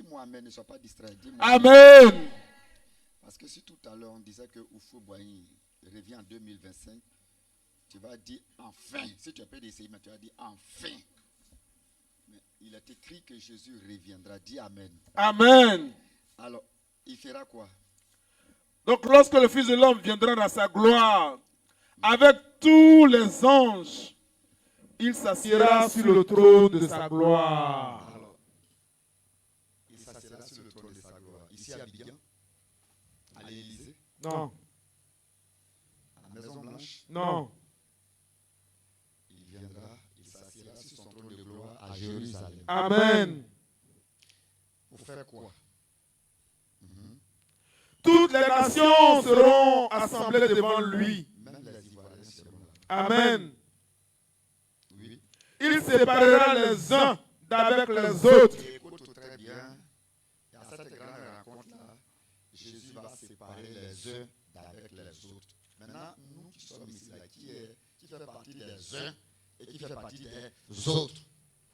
dis-moi amen, ne sois pas distrait. Dis-moi Amen. Parce que si tout à l'heure on disait que Oufou Boigny revient en 2025, tu vas dire enfin. Si tu as peur d'essayer, mais tu vas dire enfin. Mais il est écrit que Jésus reviendra. Dis amen. Amen. Alors, il fera quoi? Donc lorsque le Fils de l'homme viendra dans sa gloire, avec tous les anges, il s'assiera sur le trône de sa gloire. Alors, il s'assiera sur le trône de sa gloire. Ici à Abidjan, à l'Élysée, Non, à la Maison Blanche, non. il viendra, il s'assiera sur son trône de gloire à Jérusalem. Amen. Pour faire quoi? Toutes les nations seront assemblées devant lui. Même les Ivoiriens seront là. Amen. Oui. Il séparera les uns d'avec les autres. Et écoute très bien, il y a cette grande rencontre-là. Jésus va séparer les uns d'avec les autres. Maintenant, nous qui sommes ici, là, qui fait partie des uns et qui fait partie des autres.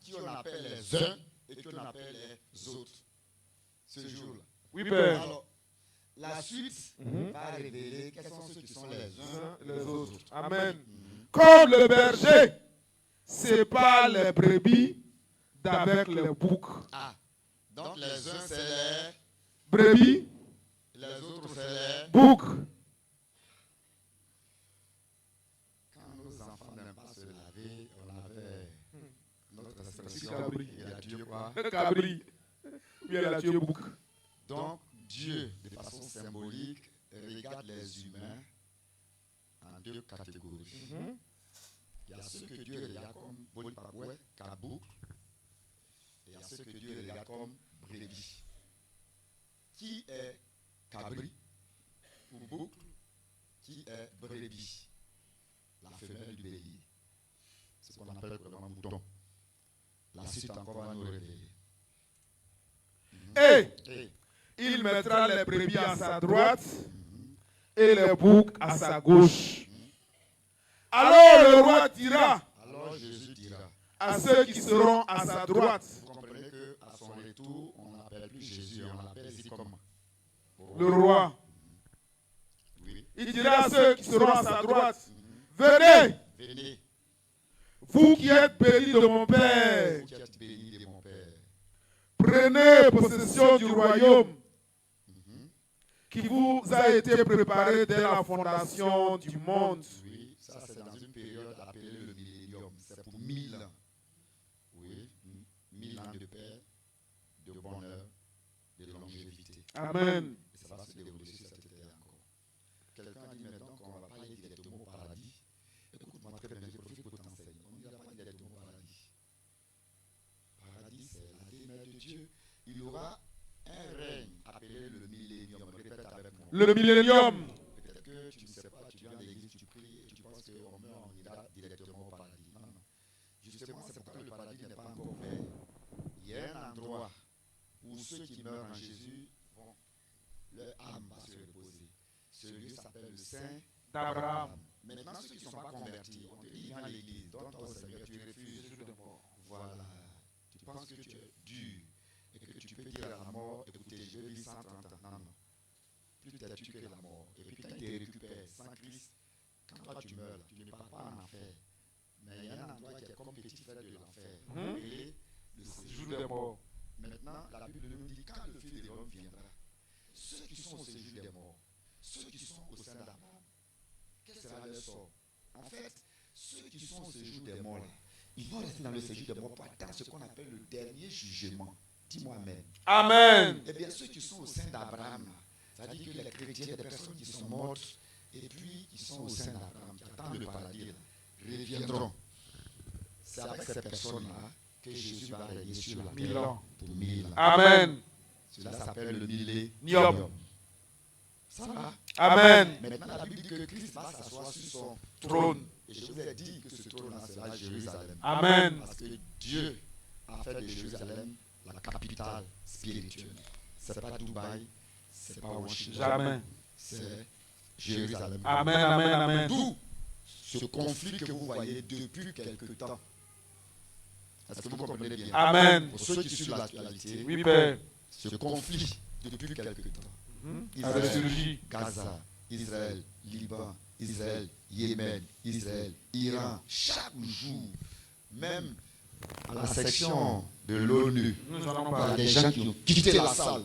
Qui on appelle les uns et qui on appelle les autres. Ce jour-là. Oui, Père. Alors, la suite va révéler quels sont ceux qui sont les uns et les autres. Amen. Comme le berger sépare les brebis d'avec les boucs. Ah, donc les uns c'est les Brebis, les autres c'est les. boucs. Quand nos enfants n'aiment pas se laver, on avait notre expression. Cabri. Il a tué quoi? Cabri. Oui, elle a tué bouc. Donc Dieu, de façon symbolique, regarde les humains en deux catégories. Il y a ceux que Dieu regarde comme Bolipakoué, Kabou, et il y a ceux que Dieu regarde comme brebis. Qui est cabri ou bouc? Qui est brebis? La femelle du bélier. C'est ce qu'on appelle vraiment mouton. La suite encore va nous révéler. Et il mettra les brebis à sa droite et les boucs à sa gauche. Alors le roi dira Alors Jésus dira. à ceux qui seront à sa droite, Vous comprenez qu'à son retour, on n'appelle plus Jésus, on l'appelle ici comment? le roi, Oui. il dira à ceux qui seront à sa droite, venez, Venez, vous qui êtes bénis de mon Père, vous qui êtes bénis de mon Père. prenez possession du royaume qui vous a été préparé dès la fondation du monde. Oui, ça c'est dans une période appelée le millénium. C'est pour 1000 ans. Oui, 1000 ans de paix, de bonheur, de longévité. Amen. Et ça va se dérouler sur cette terre encore. Quelqu'un a dit maintenant qu'on va parler directement au paradis. Écoute-moi très bien, je profite pour t'enseigner. On ne dira pas directement au paradis. Paradis, c'est la demeure de Dieu. Il y aura un règne appelé le millénium. Répète avec moi. Le millénium. Peut-être que tu ne sais pas, tu viens à l'église, tu pries et tu penses qu'on meurt, on ira directement au paradis. Non, non. Justement, c'est pourquoi le paradis n'est pas encore ouvert. Il y a un endroit où ceux qui meurent en Jésus vont, leur âme va se reposer. Ce lieu s'appelle le Saint d'Abraham. Maintenant, ceux qui ne sont pas convertis, on te dit viens à l'église, donne-toi au Seigneur, tu refuses. Voilà. Tu penses que tu es dur et que tu peux dire à la mort, écoutez, je vis 130 ans. Non, non. Plus têtu que la mort. Et puis quand tu es récupéré sans Christ, quand toi tu meurs, tu ne pars pas en enfer. Mais il y a un endroit qui est comme petit frère de l'enfer. Et le séjour des morts. Maintenant, la Bible nous dit quand le Fils de l'homme viendra, ceux qui sont au séjour des morts, ceux qui sont au sein d'Abraham, quel sera leur sort? En fait, ceux qui sont au séjour des morts, là, ils vont rester dans le séjour des morts pour attendre ce qu'on appelle le dernier jugement. Dis-moi Amen. Amen. Eh bien, ceux qui sont au sein d'Abraham, c'est-à-dire que les chrétiens, des personnes qui sont mortes, et puis qui sont au sein d'Abraham, qui attendent le paradis, là, reviendront. C'est avec ces personnes-là que Jésus va régner sur la 1000 terre ans. pour 1000 ans. Amen. Cela s'appelle le millénium. Nium. Ça va? Amen. Maintenant, la Bible dit que Christ va s'asseoir sur son trône. Et je vous ai dit que ce trône-là sera Jérusalem. Amen. Parce que Dieu a fait de Jérusalem la capitale spirituelle. C'est pas Dubaï, c'est pas Washington. Jamais. C'est Jérusalem. Amen, amen, amen. D'où ce conflit que vous voyez depuis quelque temps. Est-ce que vous comprenez bien? Amen. Pour ceux qui suivent l'actualité, Oui, Père. ce conflit depuis quelque temps. A ressurgi. Gaza, Israël, Liban, Israël, Yémen, Israël, Iran, chaque jour, même à la section de l'ONU, Nous allons il y a parler. des gens qui ont quitté la salle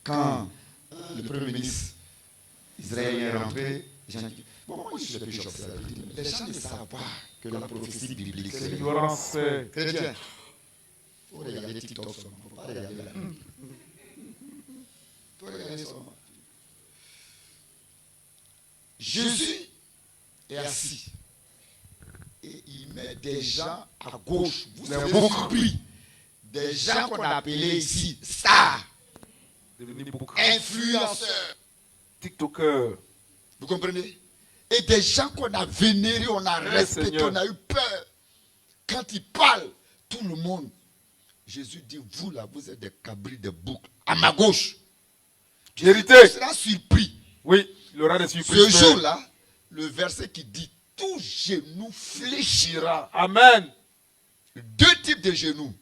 quand le Premier ministre israélien est rentré. Les gens qui... Bon, moi je suis le plus choqué. Les gens ne savent pas que la prophétie biblique, c'est L'ignorance fait. chrétien. Il faut regarder TikTok seulement. Il ne faut pas regarder là. Il faut regarder seulement. Jésus est assis et il met des gens à gauche. Vous serez surpris. Des gens qu'on a appelés ici stars, Devenir beaucoup. influenceurs. TikToker. Vous comprenez? Et des gens qu'on a vénérés, on a respecté, Seigneur. on a eu peur. Quand ils parlent, tout le monde. Jésus dit, vous là, vous êtes des cabris, des boucs. À ma gauche. Vérité. Tu seras surpris. Oui, il y aura des surprises. Ce jour-là, le verset qui dit, tout genou fléchira. Amen. Deux types de genoux.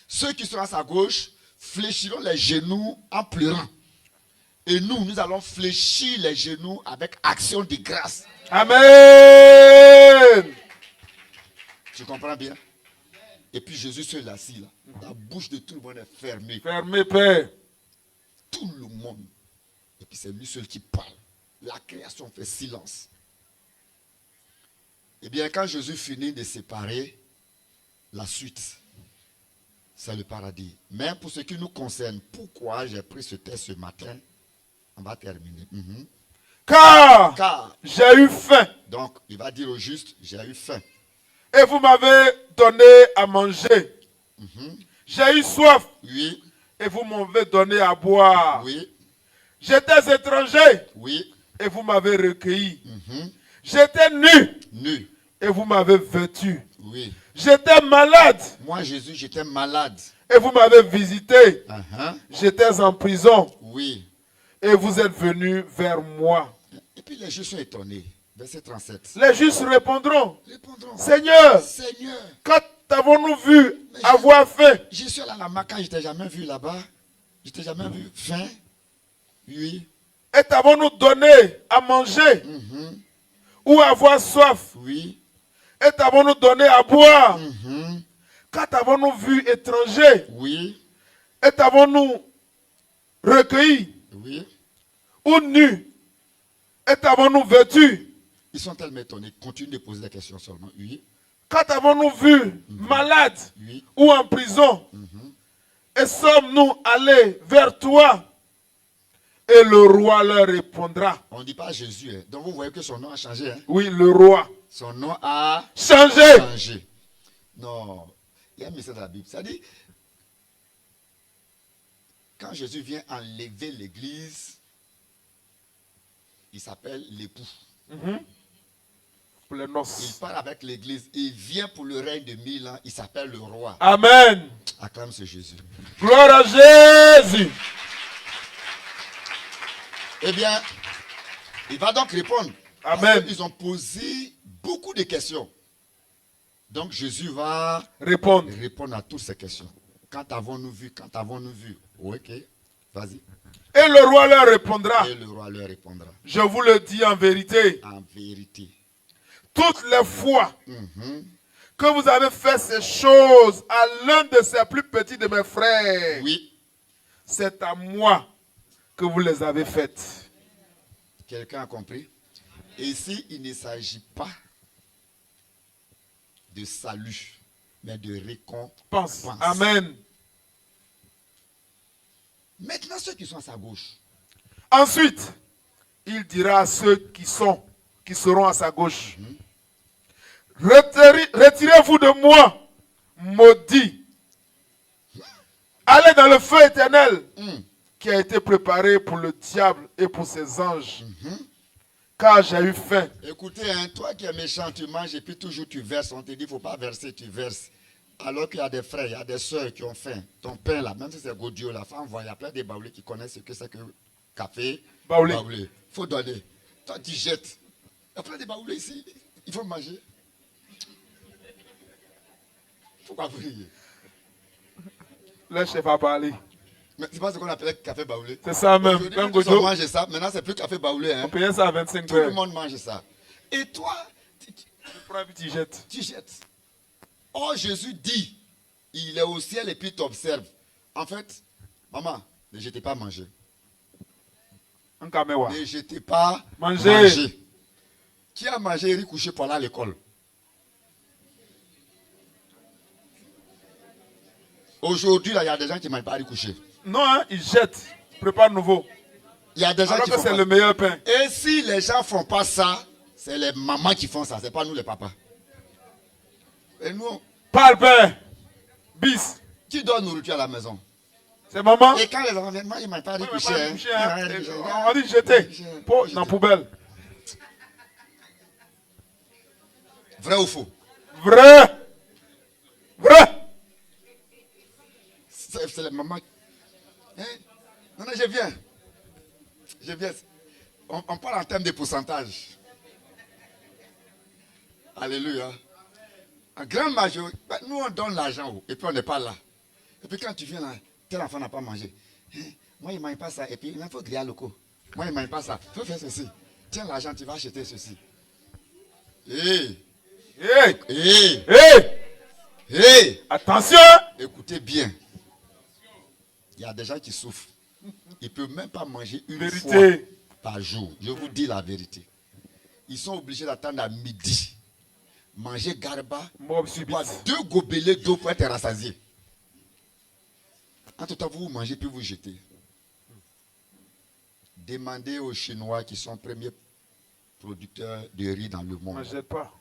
Ceux qui sont à sa gauche fléchiront les genoux en pleurant. Et nous allons fléchir les genoux avec action de grâce. Amen. Tu comprends bien? Et puis Jésus seul assis là. La bouche de tout le monde est fermée. Fermez, Père. Tout le monde. Et puis c'est lui seul qui parle. La création fait silence. Eh bien, quand Jésus finit de séparer, la suite, c'est le paradis. Mais pour ce qui nous concerne, pourquoi j'ai pris ce texte ce matin? On va terminer. Car j'ai eu faim. Donc, il va dire au juste, j'ai eu faim. Et vous m'avez donné à manger. J'ai eu soif. Oui, Et vous m'avez donné à boire. oui, J'étais étranger. oui. Et vous m'avez recueilli. J'étais nu. Nu. Et vous m'avez vêtu. Oui. J'étais malade. Moi, Jésus, j'étais malade. Et vous m'avez visité. J'étais en prison. Oui. Et vous êtes venus vers moi. Et puis les justes sont étonnés. Verset 37. Les justes répondront, Répondront. Seigneur, Seigneur, quand avons-nous vu avoir faim je suis allé à la Maca, je t'ai jamais vu là-bas. Je t'ai jamais vu faim. Oui. et t'avons-nous donné à manger ou avoir soif Oui. et t'avons-nous donné à boire quand avons-nous vu étranger Oui. et t'avons-nous recueilli Oui. ou nu et t'avons-nous vêtu Ils sont tellement étonnés. Continue de poser la question seulement. Oui. quand avons-nous vu malade Oui. ou en prison et sommes-nous allés vers toi? Et le roi leur répondra. On ne dit pas Jésus. Hein. Donc vous voyez que son nom a changé. Hein. Oui, le roi. Son nom a Changé. changé. Non. Il y a un message dans la Bible. Ça dit, quand Jésus vient enlever l'église, il s'appelle l'époux. Pour les Il noces. part avec l'église. Il vient pour le règne de 1000 ans. Il s'appelle le roi. Amen. Acclame ce Jésus. Gloire à Jésus. Eh bien, il va donc répondre. Amen. Ils ont posé beaucoup de questions. Donc Jésus va Répondre. répondre à toutes ces questions. Quand avons-nous vu? Quand avons-nous vu? Ok, vas-y. Et le roi leur répondra. Et le roi leur répondra. Je vous le dis en vérité. En vérité. Toutes les fois que vous avez fait ces choses à l'un de ces plus petits de mes frères, Oui. c'est à moi que vous les avez faites. Quelqu'un a compris? Et ici, il ne s'agit pas de salut, mais de récompense. Amen. Maintenant, ceux qui sont à sa gauche. Ensuite, il dira à ceux qui seront à sa gauche, retirez-vous de moi, maudits. Allez dans le feu éternel qui a été préparé pour le diable et pour ses anges. Car j'ai eu faim. Écoutez, hein, toi qui es méchant, tu manges et puis toujours tu verses. On te dit, il ne faut pas verser, tu verses. Alors qu'il y a des frères, il y a des soeurs qui ont faim. Ton pain là, même si c'est Godio, la femme voit, il y a plein de baoulés qui connaissent ce que c'est que café. Baoulé. Il faut donner. Toi, tu jettes. Il y a plein de baoulés ici. Il faut manger. Pourquoi vous riez? Le chef a parlé. Mais c'est pas ce qu'on appelait café baoulé. C'est ça même. Aujourd'hui, Un tous gojo, on mange ça. Maintenant, c'est plus café baoulé. on Hein. payait ça à 25 Tout le paires. monde mange ça. Et toi, Tu prends un petit jet. tu jettes. Oh, Jésus dit, il est au ciel et puis t'observe. En fait, maman, ne jetez pas à manger. Un caméwa. Ne jetez pas Manger. manger. Qui a mangé et couché pour aller à l'école? Aujourd'hui, là, il y a des gens qui ne mangent pas coucher. Non, hein, ils jettent. Prépare nouveau. Il y a des gens Alors qui que font c'est pas. le meilleur pain. Et si les gens ne font pas ça, c'est les mamans qui font ça, c'est pas nous les papas. Et nous, Parle, père. Bis. qui donne nourriture à la maison? C'est maman. Et quand les enfants viennent, moi, ils ne mangent pas Oui, mais coucher. pas coucher, hein. Ils mangent coucher. On dit jeter. Dans la poubelle. Vrai ou faux? Vrai. Vrai. C'est les mamans. Hein? Non, non, je viens. Je viens. On parle en termes de pourcentage. Alléluia. En grande majorité, nous on donne l'argent et puis on n'est pas là. Et puis quand tu viens là, tel enfant n'a pas mangé. Hein? Moi, il ne mange pas ça. Et puis il faut griller à locaux. Moi, il ne mange pas ça. Il faut faire ceci. Tiens l'argent, tu vas acheter ceci. Hé! Hey. Hé! Hey. Hé! Attention. Écoutez bien. Il y a des gens qui souffrent. Ils ne peuvent même pas manger une Vérité. fois par jour. Je vous dis la vérité. Ils sont obligés d'attendre à midi. Manger garba. Mob subit. Boire 2 gobelets d'eau pour être rassasié. En tout temps, vous mangez puis vous jetez. Demandez aux Chinois qui sont premiers producteurs de riz dans le monde. Ne jette pas.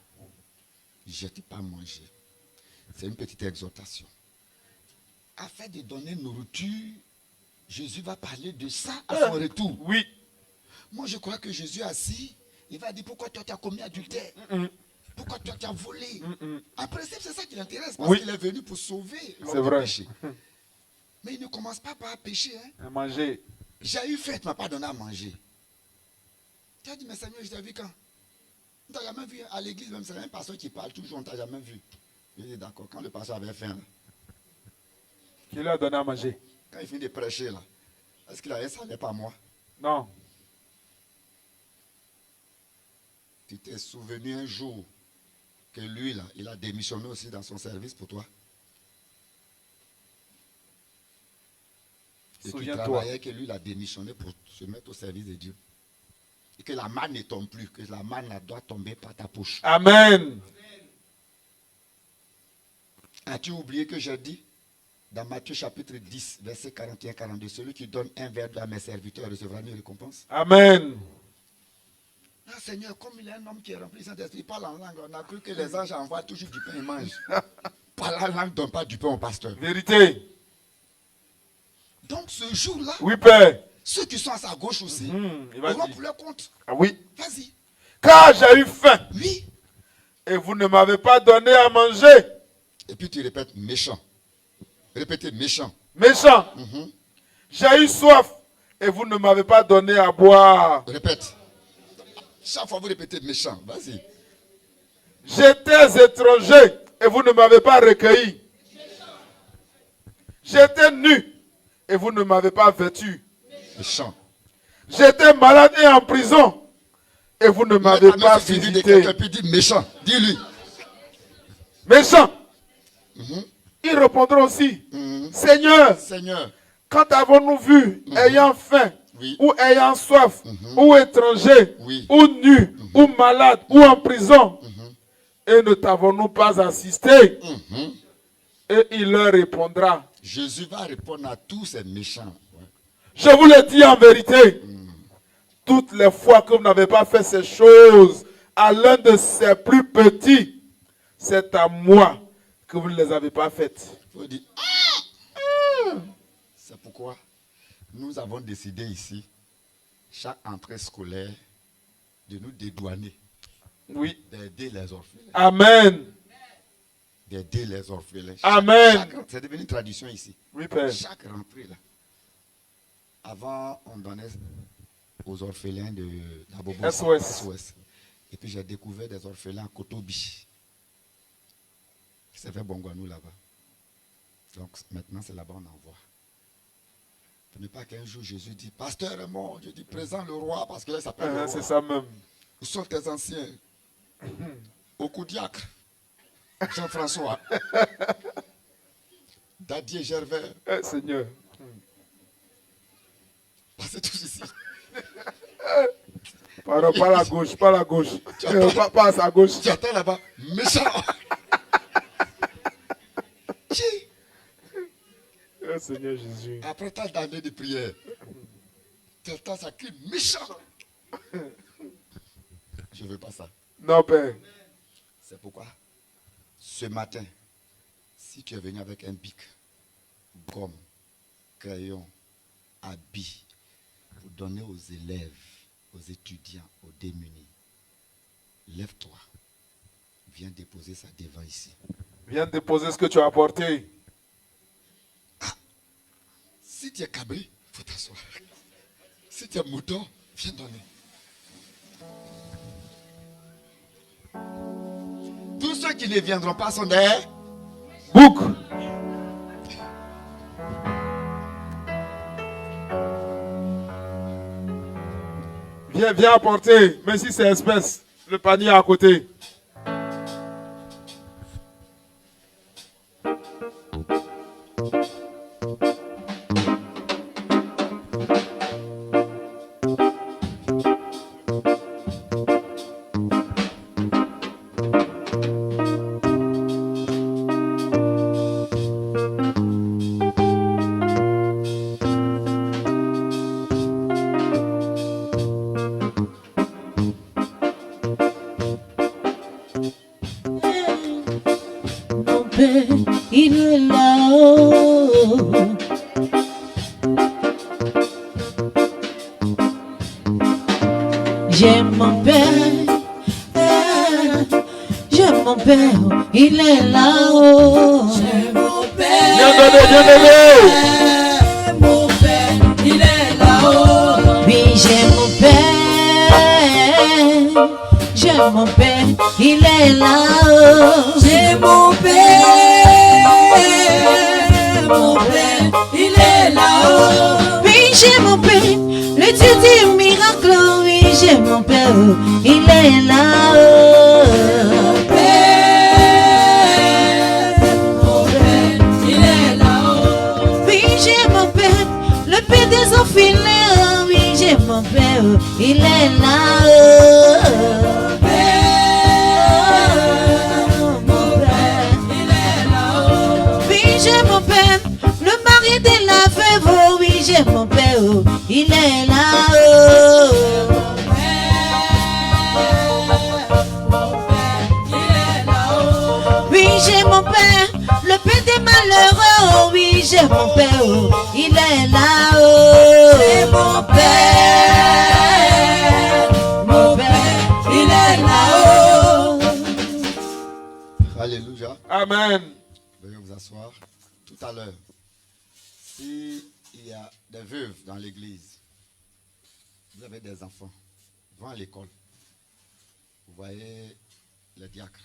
Ne jetez pas manger. C'est une petite exhortation. Afin de donner nourriture, Jésus va parler de ça à son retour. Oui. Moi, je crois que Jésus assis, il va dire pourquoi toi tu as commis adultère. Pourquoi toi tu as volé. En principe, c'est ça qui l'intéresse. Parce Oui. qu'il est venu pour sauver C'est l'homme du vrai. péché. Mais il ne commence pas par pécher. Hein. À manger. J'ai eu faim, tu ne m'as pas donné à manger. Tu as dit, mais Seigneur, je t'ai vu quand? Tu n'as jamais vu à l'église, même c'est un pasteur qui parle toujours, on ne t'a jamais vu. Je dis d'accord, quand le pasteur avait faim, là, Qui lui a donné à manger? quand il finit de prêcher, là, est-ce qu'il a dit, ça n'est pas moi? Non. Tu t'es souvenu un jour que lui, là, il a démissionné aussi dans son service pour toi? Et qu'il Souviens-toi. travaillait, que lui, il a démissionné pour se mettre au service de Dieu. Et que la manne ne tombe plus, que la manne là, doit tomber par ta poche. Amen. As-tu oublié que j'ai dit dans Matthieu chapitre 10, verset 41-42, celui qui donne un verre d'eau à mes serviteurs recevra une récompense? Amen. Ah Seigneur, comme il est un homme qui est rempli de Saint-Esprit, il parle en langue, on a cru que les anges envoient toujours du pain et mangent. Parle en langue, ne donne pas du pain au pasteur. Vérité. Donc ce jour-là, Oui, père. ceux qui sont à sa gauche aussi, Il va auront dire. pour leur compte. Ah oui. Vas-y. Car j'ai eu faim Oui. et vous ne m'avez pas donné à manger. Et puis tu répètes méchant. Répétez méchant. Méchant. J'ai eu soif et vous ne m'avez pas donné à boire. Répète. Chaque fois vous répétez méchant. Vas-y. J'étais étranger et vous ne m'avez pas recueilli. J'étais nu et vous ne m'avez pas vêtu. Méchant. J'étais malade et en prison et vous ne m'avez Maintenant, pas c'est fini de visité. quelqu'un puis dit méchant. Dis-lui. Méchant. Ils répondront aussi, Seigneur, Seigneur. quand avons-nous vu, ayant faim, Oui. ou ayant soif, ou étranger, Oui. ou nu, ou malade, ou en prison, et ne t'avons-nous pas assisté? Et il leur répondra, Jésus va répondre à tous ces méchants. Ouais. je vous le dis en vérité, toutes les fois que vous n'avez pas fait ces choses à l'un de ces plus petits, c'est à moi que vous ne les avez pas faites. Il faut dire, c'est pourquoi nous avons décidé ici, chaque entrée scolaire, de nous dédouaner, Oui. d'aider les orphelins. Amen. D'aider les orphelins. Amen. C'est devenu une tradition ici. Oui, Père. Chaque rentrée, là. Avant, on donnait aux orphelins d'Abobo. SOS. Et puis j'ai découvert des orphelins à Kotobi. C'est fait Bongwanou là-bas. Donc maintenant, c'est là-bas on envoie. Pour ne pas qu'un jour Jésus dit, pasteur est mort. Je dis, présent le roi, parce qu'il s'appelle le roi. C'est ça même. Où sont tes anciens? Au coup diacre. Jean-François. Dadier Gervais. Seigneur. Passez tous ici. Pardon, pas la gauche, pas la gauche. Pas à sa gauche. Tu attends là-bas, méchant. Seigneur Jésus. Après tant d'années de prière, tu entends ça crie méchant. Je ne veux pas ça. Non, Père. C'est pourquoi, ce matin, si tu es venu avec un bic, gomme, crayon, habit, pour donner aux élèves, aux étudiants, aux démunis, lève-toi. Viens déposer ça devant ici. Viens déposer ce que tu as apporté. Si tu es cabré, il faut t'asseoir. Si tu es mouton, viens donner. Tous ceux qui ne viendront pas sont des boucs. Viens apporter, mais si c'est espèce, le panier à côté. Il est là-haut. J'aime mon père, j'aime mon père, il est là-haut. J'aime mon père, mon père, il est là-haut. Oui, j'aime mon père, il est là-haut. J'aime mon père, il est là-haut. Oui, j'aime mon père, le Dieu des miracles. Oui, j'aime mon père, il est là-haut. Mon père, il est là-haut. Oui, j'aime mon père, le père des orphelins. Oui, j'aime mon père, il est là-haut. Mon père, le mari de la veuve, oh oui, j'aime mon père, oh, il est là-haut. Oui, j'aime mon père, le père des malheureux, oh oui, j'aime mon père, oh, il est là-haut. C'est mon père, il est là-haut. Alléluia. Amen. Veuillez vous asseoir. Tout à l'heure, s'il y a des veuves dans l'église, vous avez des enfants, vont à l'école, vous voyez les diacres,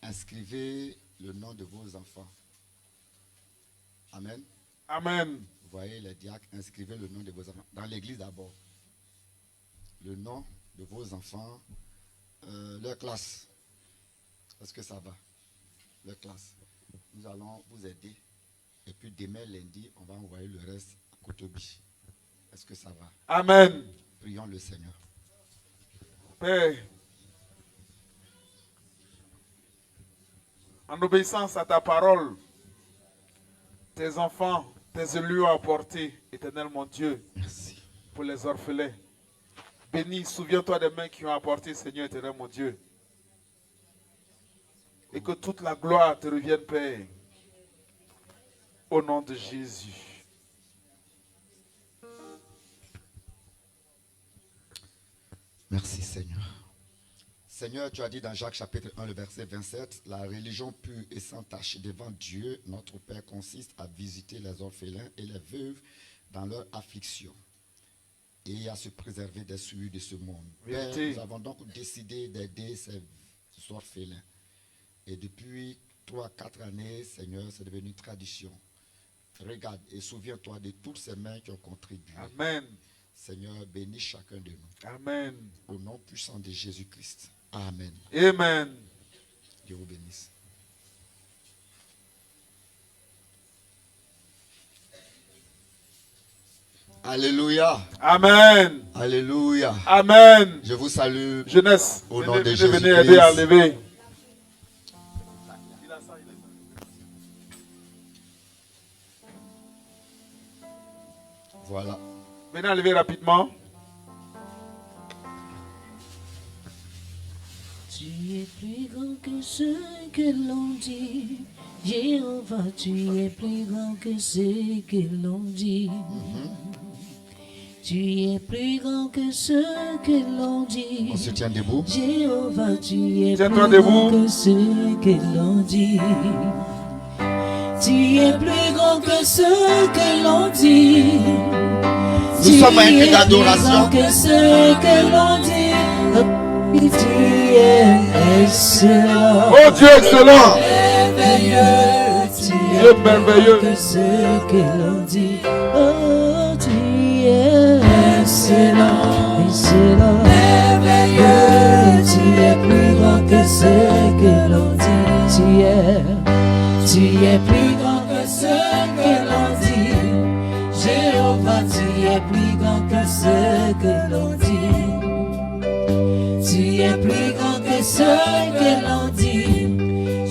inscrivez le nom de vos enfants. Amen. Amen. Vous voyez les diacres, inscrivez le nom de vos enfants. Dans l'église d'abord, le nom de vos enfants, leur classe. Est-ce que ça va? Leur classe. Nous allons vous aider. Et puis demain, lundi, on va envoyer le reste à Kotobi. Est-ce que ça va? Amen. Prions le Seigneur. Père, en obéissance à ta parole, tes enfants, tes élus ont apporté, éternel mon Dieu, Merci. pour les orphelins. Bénis, souviens-toi des mains qui ont apporté, Seigneur éternel mon Dieu. Et que toute la gloire te revienne, Père, au nom de Jésus. Merci Seigneur. Seigneur, tu as dit dans Jacques chapitre 1, le verset 27, la religion pure et sans tache devant Dieu, notre Père, consiste à visiter les orphelins et les veuves dans leur affliction et à se préserver des souillures de ce monde. Père, nous avons donc décidé d'aider ces orphelins. Et depuis 3-4 années, Seigneur, c'est devenu une tradition. Regarde et souviens-toi de toutes ces mains qui ont contribué. Amen. Seigneur, bénis chacun de nous. Amen. Au nom puissant de Jésus-Christ. Amen. Amen. Dieu vous bénisse. Alléluia. Amen. Alléluia. Amen. Je vous salue. Jeunesse, Au nom de venez aider à Jésus-Christ. lever. Voilà. Venez à lever rapidement. Tu es plus grand que ce que l'on dit. Jéhovah, tu es plus grand que ce que l'on dit. Tu es plus grand que ce que l'on dit. On se tient debout. Jéhovah, tu es Tiens-toi plus debout. grand que ce que l'on dit. Tu es plus grand que ce que l'on dit. Nous sommes à un cri d'adoration. Que ce que l'on dit. Tu es excellent. Oh Dieu excellent. Merveilleux. Tu Dieu es merveilleux. que ce que l'on dit. Oh, tu es excellent. Excellent. Merveilleux. Tu es plus grand que ce que l'on dit. Tu es plus grand que ce que l'on dit. Jéhovah, tu es plus grand que ce que l'on dit. Tu es plus grand que ce que l'on dit.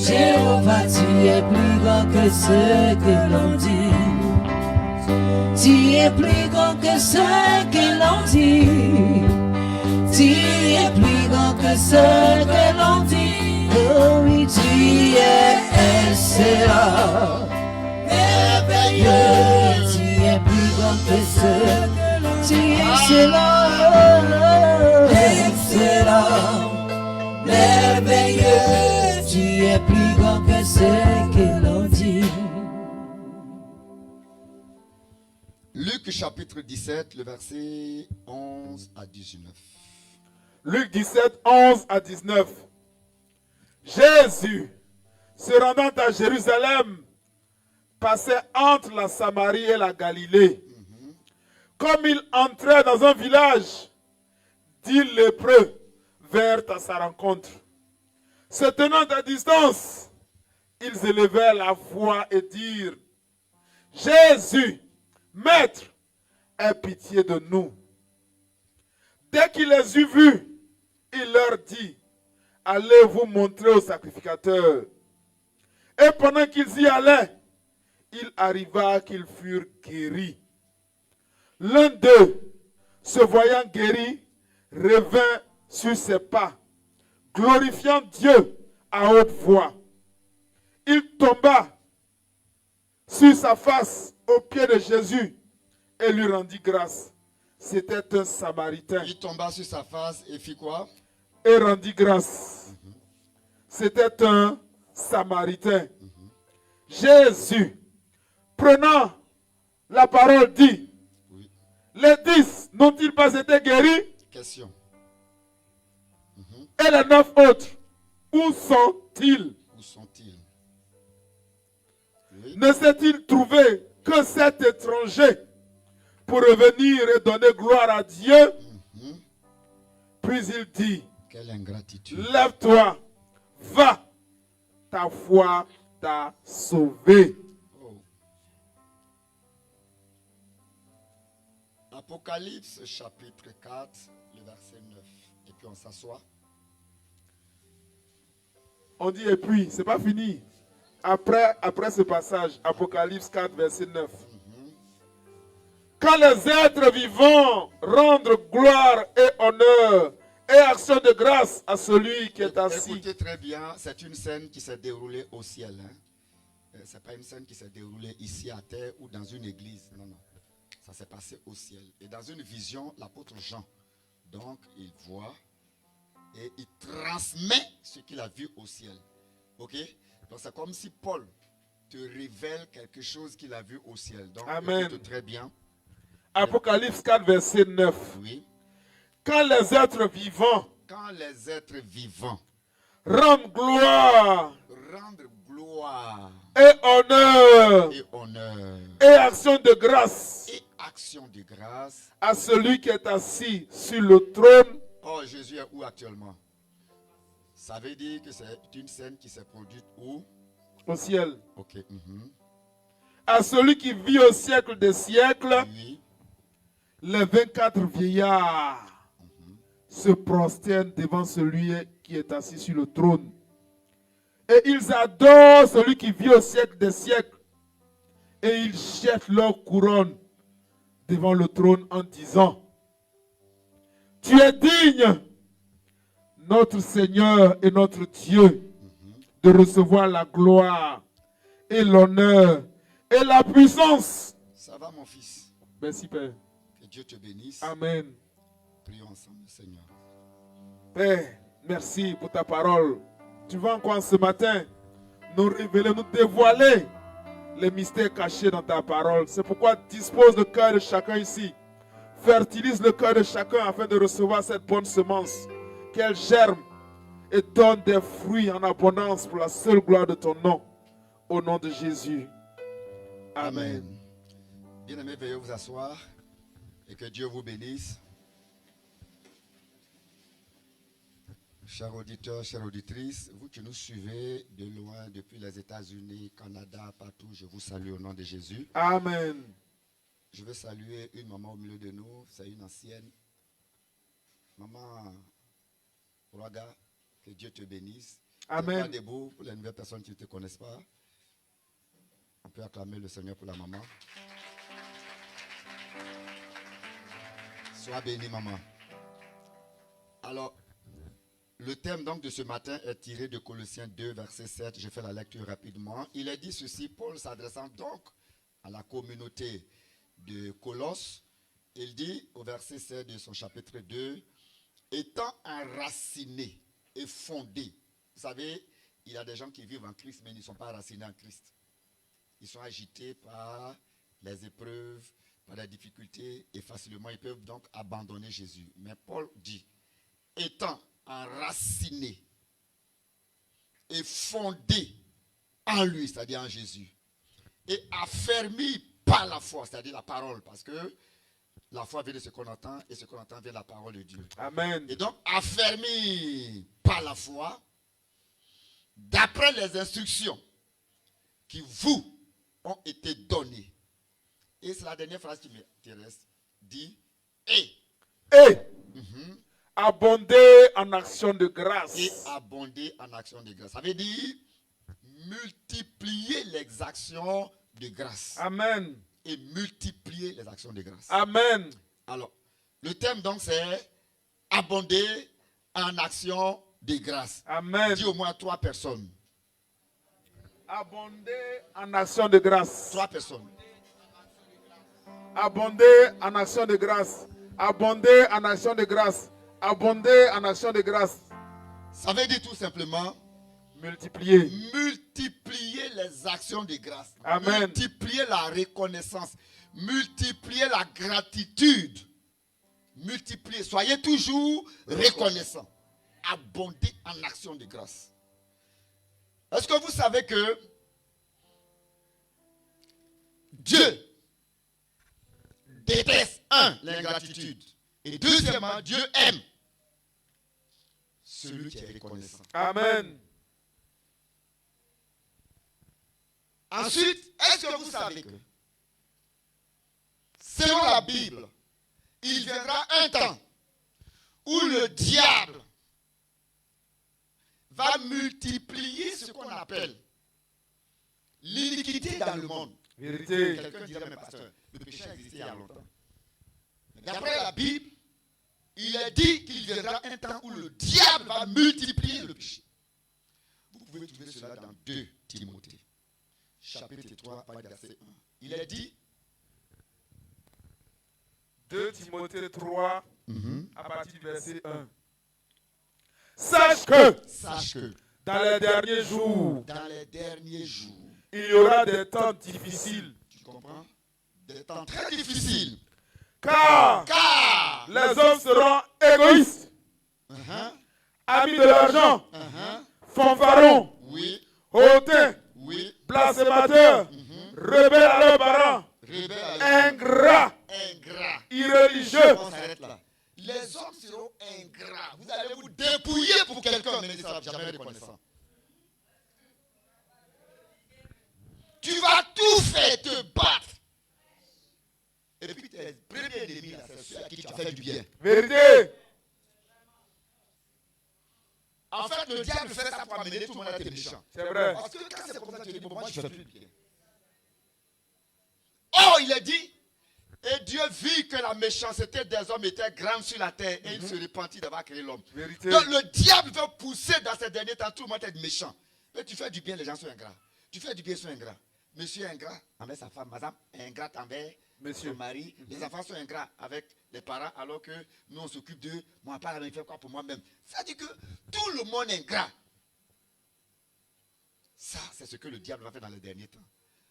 Jéhovah, tu es plus grand que ce que l'on dit. Tu es plus grand que ce que l'on dit. Tu es plus grand que ce que l'on dit. Oh oui, tu es excellent. Merveilleux. Tu es plus grand que ce que l'on dit. Tu es excellent. Excellent. Merveilleux. Tu es plus grand que ce que l'on dit. Luc chapitre 17, le verset 11 à 19. Luc 17, 11 à 19. Jésus, se rendant à Jérusalem, passait entre la Samarie et la Galilée. Comme il entrait dans un village, 10 lépreux vinrent à sa rencontre. Se tenant à distance, ils élevèrent la voix et dirent: Jésus, Maître, aie pitié de nous. Dès qu'il les eut vus, il leur dit: allez vous montrer au sacrificateur. Et pendant qu'ils y allaient, il arriva qu'ils furent guéris. L'un d'eux, se voyant guéri, revint sur ses pas, glorifiant Dieu à haute voix. Il tomba sur sa face aux pieds de Jésus et lui rendit grâce. C'était un Samaritain. Il tomba sur sa face et fit quoi? Et rendit grâce. C'était un Samaritain. Jésus, prenant la parole, dit: Oui. les 10 n'ont-ils pas été guéris? Question. Et les 9 autres, où sont-ils? Où sont-ils? Oui. Ne s'est-il trouvé que cet étranger pour revenir et donner gloire à Dieu? Puis il dit: Quelle ingratitude. lève-toi, va, ta foi t'a sauvé. Oh. Apocalypse chapitre 4, le verset 9. Et puis on s'assoit. On dit et puis, c'est pas fini. Après ce passage, Apocalypse 4, verset 9. Quand les êtres vivants rendent gloire et honneur et action de grâce à celui qui est assis. Écoutez très bien, c'est une scène qui s'est déroulée au ciel. Ce n'est pas une scène qui s'est déroulée ici à terre ou dans une église. Non, non. Ça s'est passé au ciel. Et dans une vision, l'apôtre Jean, donc, il voit et il transmet ce qu'il a vu au ciel. Ok? Donc, c'est comme si Paul te révèle quelque chose qu'il a vu au ciel. Donc, Amen. écoute très bien. Apocalypse 4, verset 9. Oui. Quand les êtres vivants Quand les êtres vivants rendent gloire rendent gloire gloire et honneur et honneur et action de grâce et action de grâce. à celui qui est assis sur le trône. Oh, Jésus est où actuellement? Ça veut dire que c'est une scène qui s'est produite où? Au ciel. Ok. À celui qui vit au siècle des siècles, Oui. les 24 vieillards se prosternent devant celui qui est assis sur le trône. Et ils adorent celui qui vit au siècle des siècles. Et ils jettent leur couronne devant le trône en disant: Tu es digne, notre Seigneur et notre Dieu, de recevoir la gloire et l'honneur et la puissance. Ça va, mon fils? Merci, Père. Que Dieu te bénisse. Amen. Prions ensemble, Seigneur. Père, merci pour ta parole. Tu vas encore ce matin nous révéler, nous dévoiler les mystères cachés dans ta parole. C'est pourquoi dispose le cœur de chacun ici. Fertilise le cœur de chacun afin de recevoir cette bonne semence. Qu'elle germe et donne des fruits en abondance pour la seule gloire de ton nom. Au nom de Jésus. Amen. Bien-aimés, veuillez vous asseoir et que Dieu vous bénisse. Chers auditeurs, chères auditrices, vous qui nous suivez de loin depuis les États-Unis, Canada, partout, je vous salue au nom de Jésus. Amen. Je veux saluer une maman au milieu de nous, c'est une ancienne. Maman Ouraga, que Dieu te bénisse. Amen. Tiens-toi debout pour les nouvelles personnes qui ne te connaissent pas. On peut acclamer le Seigneur pour la maman. Sois bénie, maman. Alors, le thème donc de ce matin est tiré de Colossiens 2, verset 7. Je fais la lecture rapidement. Il est dit ceci, Paul s'adressant donc à la communauté de Colosse. Il dit au verset 7 de son chapitre 2, étant enracinés et fondés. Vous savez, il y a des gens qui vivent en Christ, mais ils ne sont pas enracinés en Christ. Ils sont agités par les épreuves, par les difficultés, et facilement ils peuvent donc abandonner Jésus. Mais Paul dit, étant enracinés et fondés en lui, c'est-à-dire en Jésus, et affermis par la foi, c'est-à-dire la parole, parce que la foi vient de ce qu'on entend, et ce qu'on entend vient de la parole de Dieu. Amen. Et donc, affermis par la foi, d'après les instructions qui vous ont été données. Et c'est la dernière phrase qui m'intéresse, dit, et abonder en action de grâce. Et abonder en action de grâce. Ça veut dire multiplier les actions de grâce. Amen. Et multiplier les actions de grâce. Amen. Alors, le thème donc c'est abonder en action de grâce. Amen. Dis au moins 3 personnes. Abonder en action de grâce. 3 personnes. Abonder en action de grâce. Abonder en action de grâce. Abonder en action de grâce. Ça veut dire tout simplement multiplier. Multiplier les actions de grâce. Amen. Multiplier la reconnaissance. Multiplier la gratitude. Multiplier. Soyez toujours reconnaissants. Abonder en action de grâce. Est-ce que vous savez que Dieu déteste, l'ingratitude. Et deuxièmement, Dieu aime celui qui est reconnaissant. Amen. Ensuite, est-ce que vous savez que, selon la Bible, il viendra un temps où le diable va multiplier ce qu'on appelle l'iniquité dans le monde. Vérité. Quelqu'un dirait, mais pasteur, le péché a existé il y a longtemps. D'après la Bible, il est dit qu'il viendra un temps où le diable va multiplier le péché. Vous pouvez trouver cela dans 2 Timothée, chapitre 3, verset 1. Il est dit, 2 Timothée 3, à partir du verset 1. Sache que dans les derniers jours, il y aura des temps difficiles. Tu comprends? Des temps très difficiles. Car les hommes seront égoïstes, amis de l'argent, fanfarons, hautains, blasphémateurs, rebelles à leurs parents, rebelles à leurs ingrats, ingrats. irréligieux. On s'arrête là. Les hommes seront ingrats. Vous allez vous dépouiller pour quelqu'un, mais ne sera jamais reconnaissant. Tu vas tout faire, te battre. Et puis tes premiers ennemis, là, c'est ceux à qui tu as fait du bien. Vérité. En fait, le diable fait ça pour amener tout le monde à être méchant. C'est vrai. Parce que quand c'est comme ça, tu dis, bon, moi, je ne fais plus de bien. Oh, il a dit, et Dieu vit que la méchanceté des hommes était grande sur la terre, et il se repentit d'avoir créé l'homme. Vérité. Donc le diable veut pousser dans ces derniers temps tout le monde à être méchant. Mais tu fais du bien, les gens sont ingrats. Tu fais du bien, ils sont ingrats. Monsieur est ingrat envers sa femme, madame est ingrate envers Monsieur. son mari. Les enfants sont ingrats avec les parents, alors que nous on s'occupe d'eux. Moi, pas la fait quoi pour moi-même. Ça dit que tout le monde est ingrat. Ça, c'est ce que le diable va faire dans les derniers temps.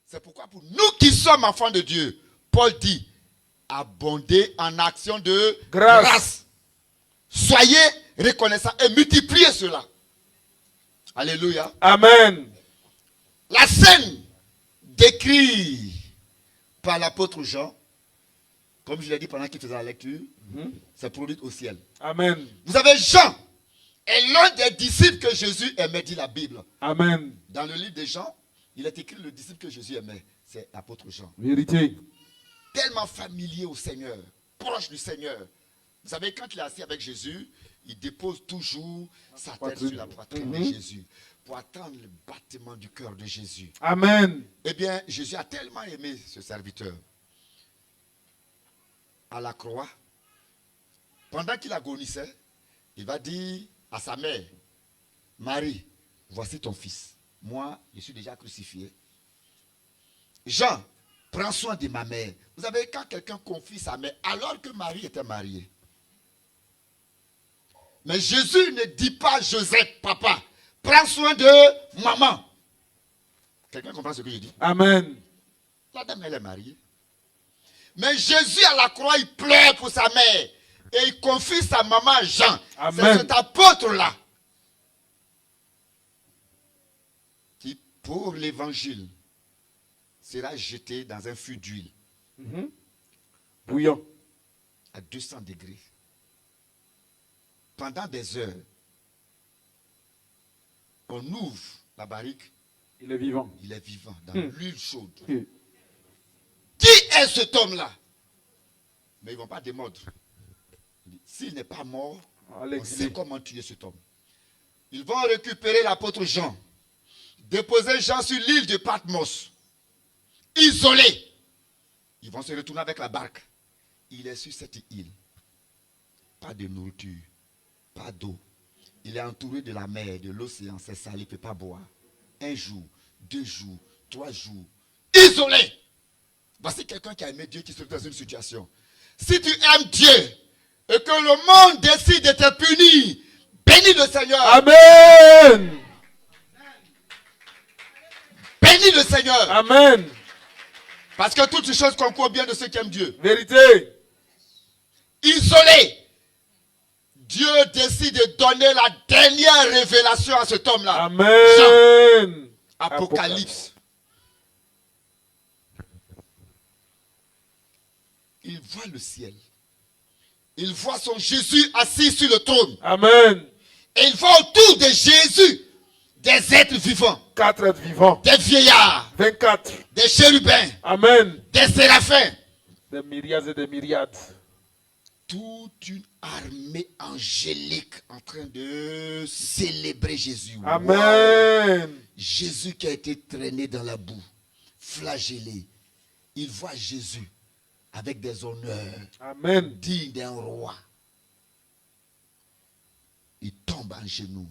C'est pourquoi pour nous qui sommes enfants de Dieu, Paul dit, abondez en action de grâce. Soyez reconnaissants et multipliez cela. Alléluia. Amen. La scène décrite par l'apôtre Jean, comme je l'ai dit pendant qu'il faisait la lecture, c'est produit au ciel. Amen. Vous avez Jean, est l'un des disciples que Jésus aimait, dit la Bible. Amen. Dans le livre de Jean, il est écrit le disciple que Jésus aimait, c'est l'apôtre Jean. Vérité. Tellement familier au Seigneur, proche du Seigneur. Vous savez, quand il est assis avec Jésus, il dépose toujours sa tête sur la poitrine de Jésus pour attendre le battement du cœur de Jésus. Amen. Eh bien, Jésus a tellement aimé ce serviteur. À la croix, pendant qu'il agonissait, il va dire à sa mère, Marie, voici ton fils. Moi, je suis déjà crucifié. Jean, prends soin de ma mère. Vous savez, quand quelqu'un confie sa mère, alors que Marie était mariée. Mais Jésus ne dit pas, Joseph, papa, prends soin de maman. Quelqu'un comprend ce que je dis? Amen. La dame, elle est mariée. Mais Jésus, à la croix, il pleure pour sa mère. Et il confie sa maman à Jean. C'est cet apôtre-là qui, pour l'évangile, sera jeté dans un fût d'huile. Bouillant. À 200 degrés. Pendant des heures, on ouvre la barrique. Il est vivant. Il est vivant dans l'huile chaude. Oui. Qui est cet homme-là? Mais ils ne vont pas démordre. S'il n'est pas mort, on sait comment tuer cet homme. Ils vont récupérer l'apôtre Jean, déposer Jean sur l'île de Patmos, isolé. Ils vont se retourner avec la barque. Il est sur cette île. Pas de nourriture, pas d'eau. Il est entouré de la mer, de l'océan, c'est salé, il ne peut pas boire. 1 jour, 2 jours, 3 jours, isolé. Voici quelqu'un qui a aimé Dieu, qui se trouve dans une situation. Si tu aimes Dieu et que le monde décide de te punir, bénis le Seigneur. Amen. Bénis le Seigneur. Amen. Parce que toutes ces choses concourent bien de ceux qui aiment Dieu. Vérité. Isolé. Dieu décide de donner la dernière révélation à cet homme-là. Amen. Jean. Apocalypse. Il voit le ciel. Il voit son Jésus assis sur le trône. Amen. Et il voit autour de Jésus des êtres vivants. 4 êtres vivants. Des vieillards. 24. Des chérubins. Amen. Des séraphins. Des myriades et des myriades. Toute une armée angélique en train de célébrer Jésus. Amen. Wow. Jésus qui a été traîné dans la boue, flagellé. Il voit Jésus avec des honneurs. Amen. Digne d'un roi. Il tombe en genoux.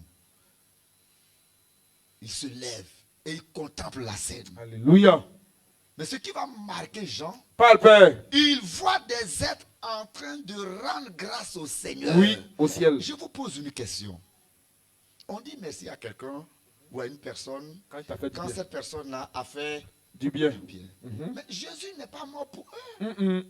Il se lève et il contemple la scène. Alléluia. Mais ce qui va marquer Jean, Parle, Père. il voit des êtres en train de rendre grâce au Seigneur. Oui, au ciel. Je vous pose une question. On dit merci à quelqu'un ou à une personne Quand il t'a fait du bien. cette personne-là a fait Du bien. du bien. Mais Jésus n'est pas mort pour eux.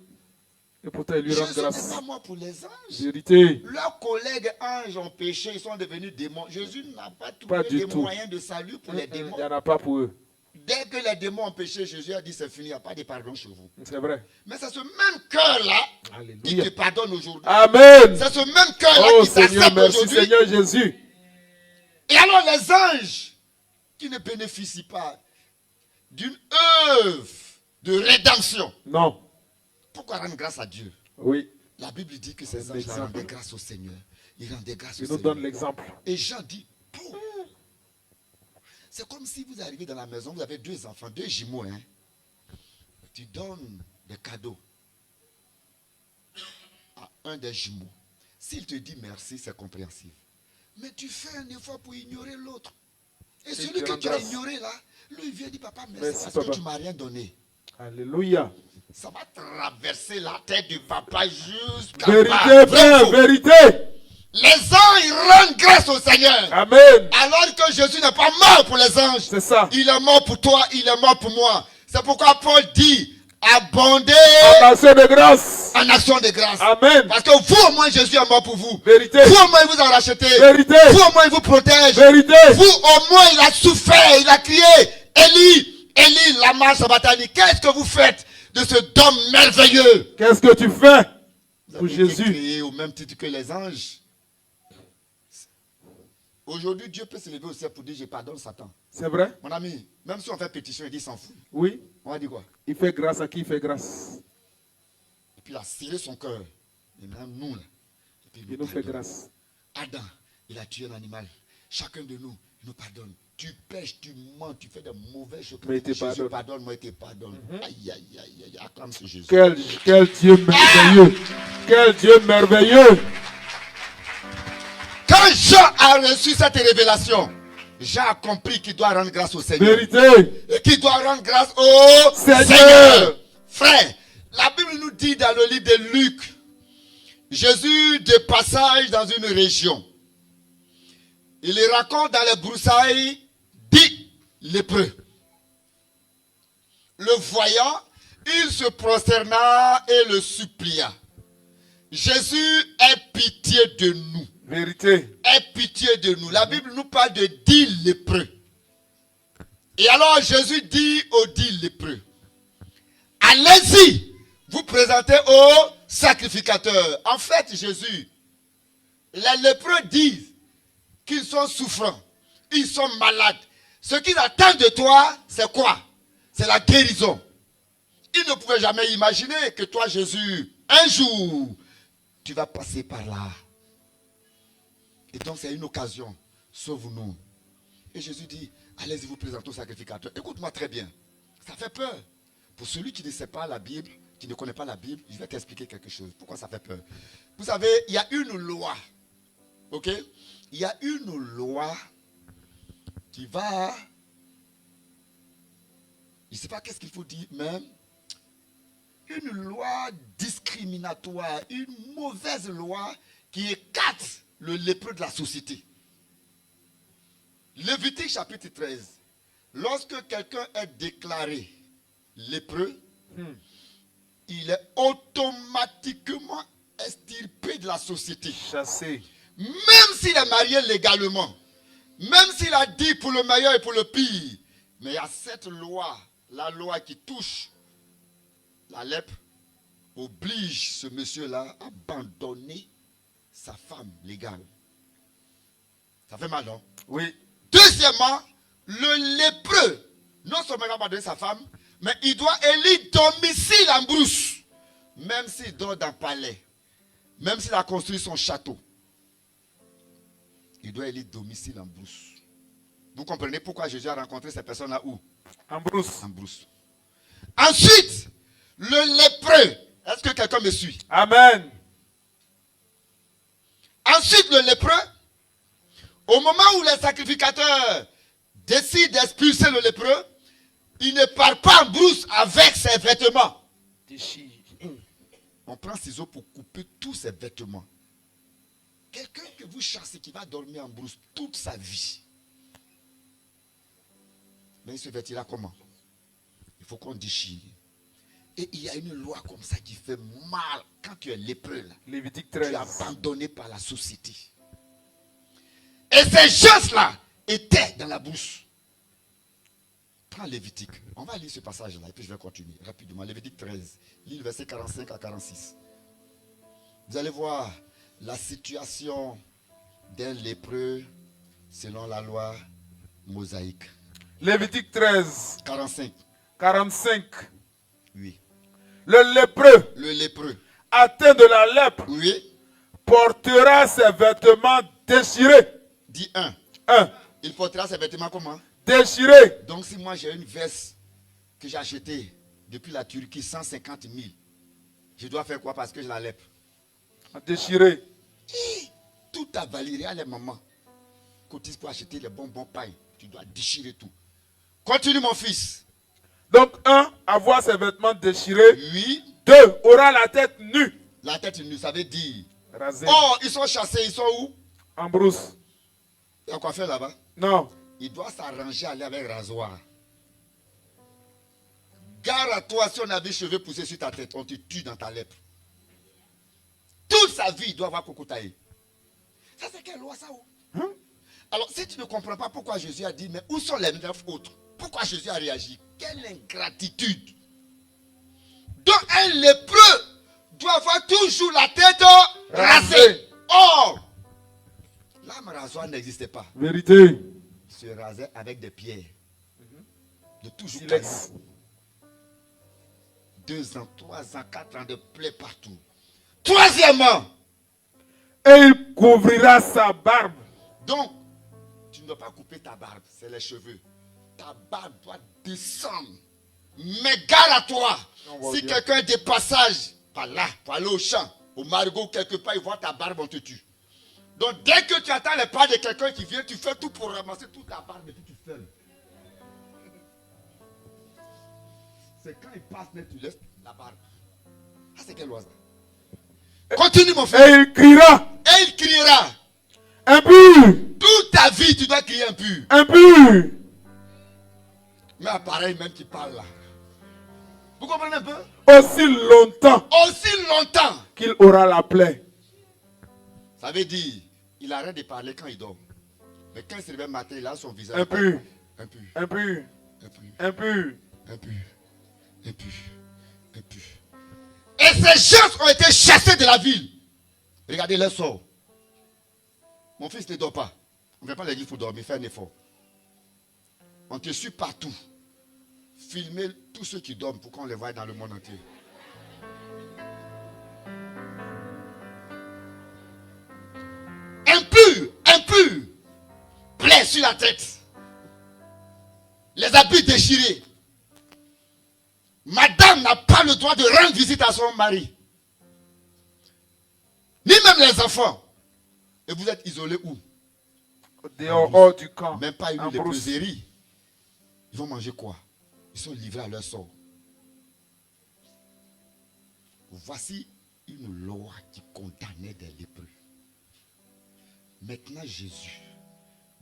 Et pourtant, il lui rend Jésus grâce. n'est pas mort pour les anges. Vérité. Leurs collègues anges ont péché, ils sont devenus démons. Jésus n'a pas Pas trouvé du des tout. moyens de salut pour les Il démons. n'y en a pas pour eux. Dès que les démons ont péché, Jésus a dit c'est fini, il n'y a pas de pardon chez vous. C'est vrai. Mais c'est ce même cœur-là qui Alléluia. te pardonne aujourd'hui. Amen. C'est ce même cœur-là Oh qui Seigneur, t'accepte merci aujourd'hui. Seigneur Jésus. Et alors les anges qui ne bénéficient pas d'une œuvre de rédemption. Non. Pourquoi rendre grâce à Dieu? Oui. La Bible dit que ces anges rendaient grâce au Seigneur. Ils rendaient grâce au Il nous Seigneur. donne l'exemple. Et Jean dit, bon, c'est comme si vous arrivez dans la maison, vous avez 2 enfants, 2 jumeaux. Hein. Tu donnes des cadeaux à un des jumeaux. S'il te dit merci, c'est compréhensible. Mais tu fais un effort pour ignorer l'autre. Et celui que tu as ignoré là, lui il vient dire papa merci parce que tu ne m'as rien donné. Alléluia. Ça va traverser la tête du papa jusqu'à Vérité, frère, vérité. Les anges rendent grâce au Seigneur. Amen. Alors que Jésus n'est pas mort pour les anges. C'est ça. Il est mort pour toi, il est mort pour moi. C'est pourquoi Paul dit abonder En action de grâce. en action de grâce. Amen. Parce que vous au moins Jésus est mort pour vous. Vérité. Vous au moins il vous a racheté. Vérité. Vous au moins il vous protège. Vérité. Vous au moins il a souffert, il a crié Élie, Élie, lama sabachthani. Qu'est-ce que vous faites de ce homme merveilleux? Qu'est-ce que tu fais Vous pour avez été Jésus? créé au même titre que les anges. Aujourd'hui, Dieu peut se lever au ciel pour dire je pardonne Satan. C'est vrai? Mon ami, même si on fait pétition, il dit s'en fout. Oui. On va dire quoi? Il fait grâce à qui il fait grâce? Et puis il a serré son cœur. Et maintenant, nous, là. Et puis, Il nous fait grâce. Adam, il a tué un animal. Chacun de nous, il nous pardonne. Tu pêches, tu mens, tu fais de mauvaises choses. Mais il te Jésus pardonne. pardonne, moi, il te pardonne. Aïe, aïe, aïe, aïe. Acclame ce Jésus. Quel Dieu merveilleux. Quel Dieu merveilleux. Quand Jean a reçu cette révélation, Jean a compris qu'il doit rendre grâce au Seigneur. Vérité. Et qu'il doit rendre grâce au Seigneur. Frère, la Bible nous dit dans le livre de Luc, Jésus de passage dans une région. Il raconte dans les broussailles 10 lépreux. Le voyant, il se prosterna et le supplia. Jésus, aie pitié de nous. Vérité. Aie pitié de nous. La Bible nous parle de 10 lépreux. Et alors Jésus dit aux 10 lépreux, allez-y, vous présentez au sacrificateur. En fait, Jésus, les lépreux disent qu'ils sont souffrants, ils sont malades. Ce qu'ils attendent de toi, c'est quoi? C'est la guérison. Ils ne pouvaient jamais imaginer que toi, Jésus, un jour, tu vas passer par là. Et donc, c'est une occasion. Sauve-nous. Et Jésus dit, allez-y vous présenter au sacrificateur. Écoute-moi très bien. Ça fait peur. Pour celui qui ne sait pas la Bible, qui ne connaît pas la Bible, je vais t'expliquer quelque chose. Pourquoi ça fait peur? Vous savez, il y a une loi. Ok? Il y a une loi qui va... Je ne sais pas qu'est-ce qu'il faut dire même. Une loi discriminatoire, une mauvaise loi qui écarte le lépreux de la société. Lévitique chapitre 13. Lorsque quelqu'un est déclaré lépreux, il est automatiquement extirpé de la société. Chassé. Même s'il est marié légalement, même s'il a dit pour le meilleur et pour le pire, mais il y a cette loi, la loi qui touche la lèpre, oblige ce monsieur-là à abandonner sa femme légale. Ça fait mal, non? Oui. Deuxièmement, le lépreux, non seulement il va abandonner sa femme, mais il doit élire domicile en brousse. Même s'il dort dans le palais, même s'il a construit son château, il doit élire domicile en brousse. Vous comprenez pourquoi Jésus a rencontré ces personnes-là où? En brousse. En brousse. Ensuite, le lépreux. Est-ce que quelqu'un me suit? Amen. Ensuite, le lépreux, au moment où les sacrificateurs décident d'expulser le lépreux, il ne part pas en brousse avec ses vêtements. On prend ciseaux pour couper tous ses vêtements. Quelqu'un que vous chassez qui va dormir en brousse toute sa vie. Mais il se vêtira comment? Il faut qu'on déchire. Et il y a une loi comme ça qui fait mal quand tu es lépreux. Là. Lévitique Tu es 13. abandonné par la société. Et ces gens-là étaient dans la brousse. Prends Lévitique. On va lire ce passage-là et puis je vais continuer rapidement. Lévitique 13. Lis le verset 45 à 46. Vous allez voir la situation d'un lépreux selon la loi mosaïque. Lévitique 13, 45. 45. Oui. Le lépreux, Le lépreux. atteint de la lèpre, Oui. portera ses vêtements déchirés. Dis 1. 1. Il portera ses vêtements comment? Déchirés. Donc si moi j'ai une veste que j'ai achetée depuis la Turquie 150 000, je dois faire quoi parce que j'ai la lèpre? Déchirés. Tout ta Valérie, les mamans cotise pour acheter les bonbons paille. Tu dois déchirer tout. Continue mon fils. Donc 1, avoir ses vêtements déchirés. Oui. 2, aura la tête nue. La tête nue, ça veut dire. Rasée. Oh, ils sont chassés, ils sont où? En brousse. Il y a quoi faire là-bas? Non. Il doit s'arranger à aller avec rasoir. Gare à toi, si on avait les cheveux poussés sur ta tête, on te tue dans ta lèpre. Toute sa vie, il doit avoir cocotaï. Ça, c'est quelle loi ça? Hein? Alors, si tu ne comprends pas pourquoi Jésus a dit, mais où sont les 9 autres? Pourquoi Jésus a réagi? Quelle ingratitude! Donc, un lépreux doit avoir toujours la tête rasée. Or, lame rasoir n'existait pas. Vérité. Il se rasait avec des pierres. De toujours Silex. 2 ans, 3 ans, 4 ans de plaies partout. Troisièmement, Et il couvrira sa barbe. donc, tu ne dois pas couper ta barbe, c'est les cheveux. Ta barbe doit descendre. Mais garde à toi. Si quelqu'un est de passage, par là, pour aller au champ, au Margot, quelque part, il voit ta barbe, on te tue. Donc, dès que tu attends les pas de quelqu'un qui vient, tu fais tout pour ramasser toute ta barbe et puis tu fermes. C'est quand il passe, mais tu laisses la barbe. Ah, c'est quelle loi ça? Continue, mon Et frère. il criera. Et il criera. Impur. Toute ta vie, tu dois crier impur. Impur. Mais appareil même qui parle là. Vous comprenez un peu? Aussi longtemps Aussi longtemps. qu'il aura la plaie. Ça veut dire, il arrête de parler quand il dort. Mais quand il se réveille matin, il a son visage. Impur. Impur. Impur. Impur. Impur. Impur. Impur. Impur. Et ces gens ont été chassés de la ville. Regardez leur sort. Mon fils ne dort pas. On ne vient pas l'église pour dormir, fais un effort. On te suit partout. Filmer tous ceux qui dorment pour qu'on les voie dans le monde entier. Impur, impur. Plaie sur la tête. Les habits déchirés. Madame n'a pas le droit de rendre visite à son mari. Ni même les enfants. Et vous êtes isolés où? Dehors du camp. Même pas une En brousse. léproserie. Ils vont manger quoi? Ils sont livrés à leur sort. Voici une loi qui condamnait des lépreux. Maintenant Jésus,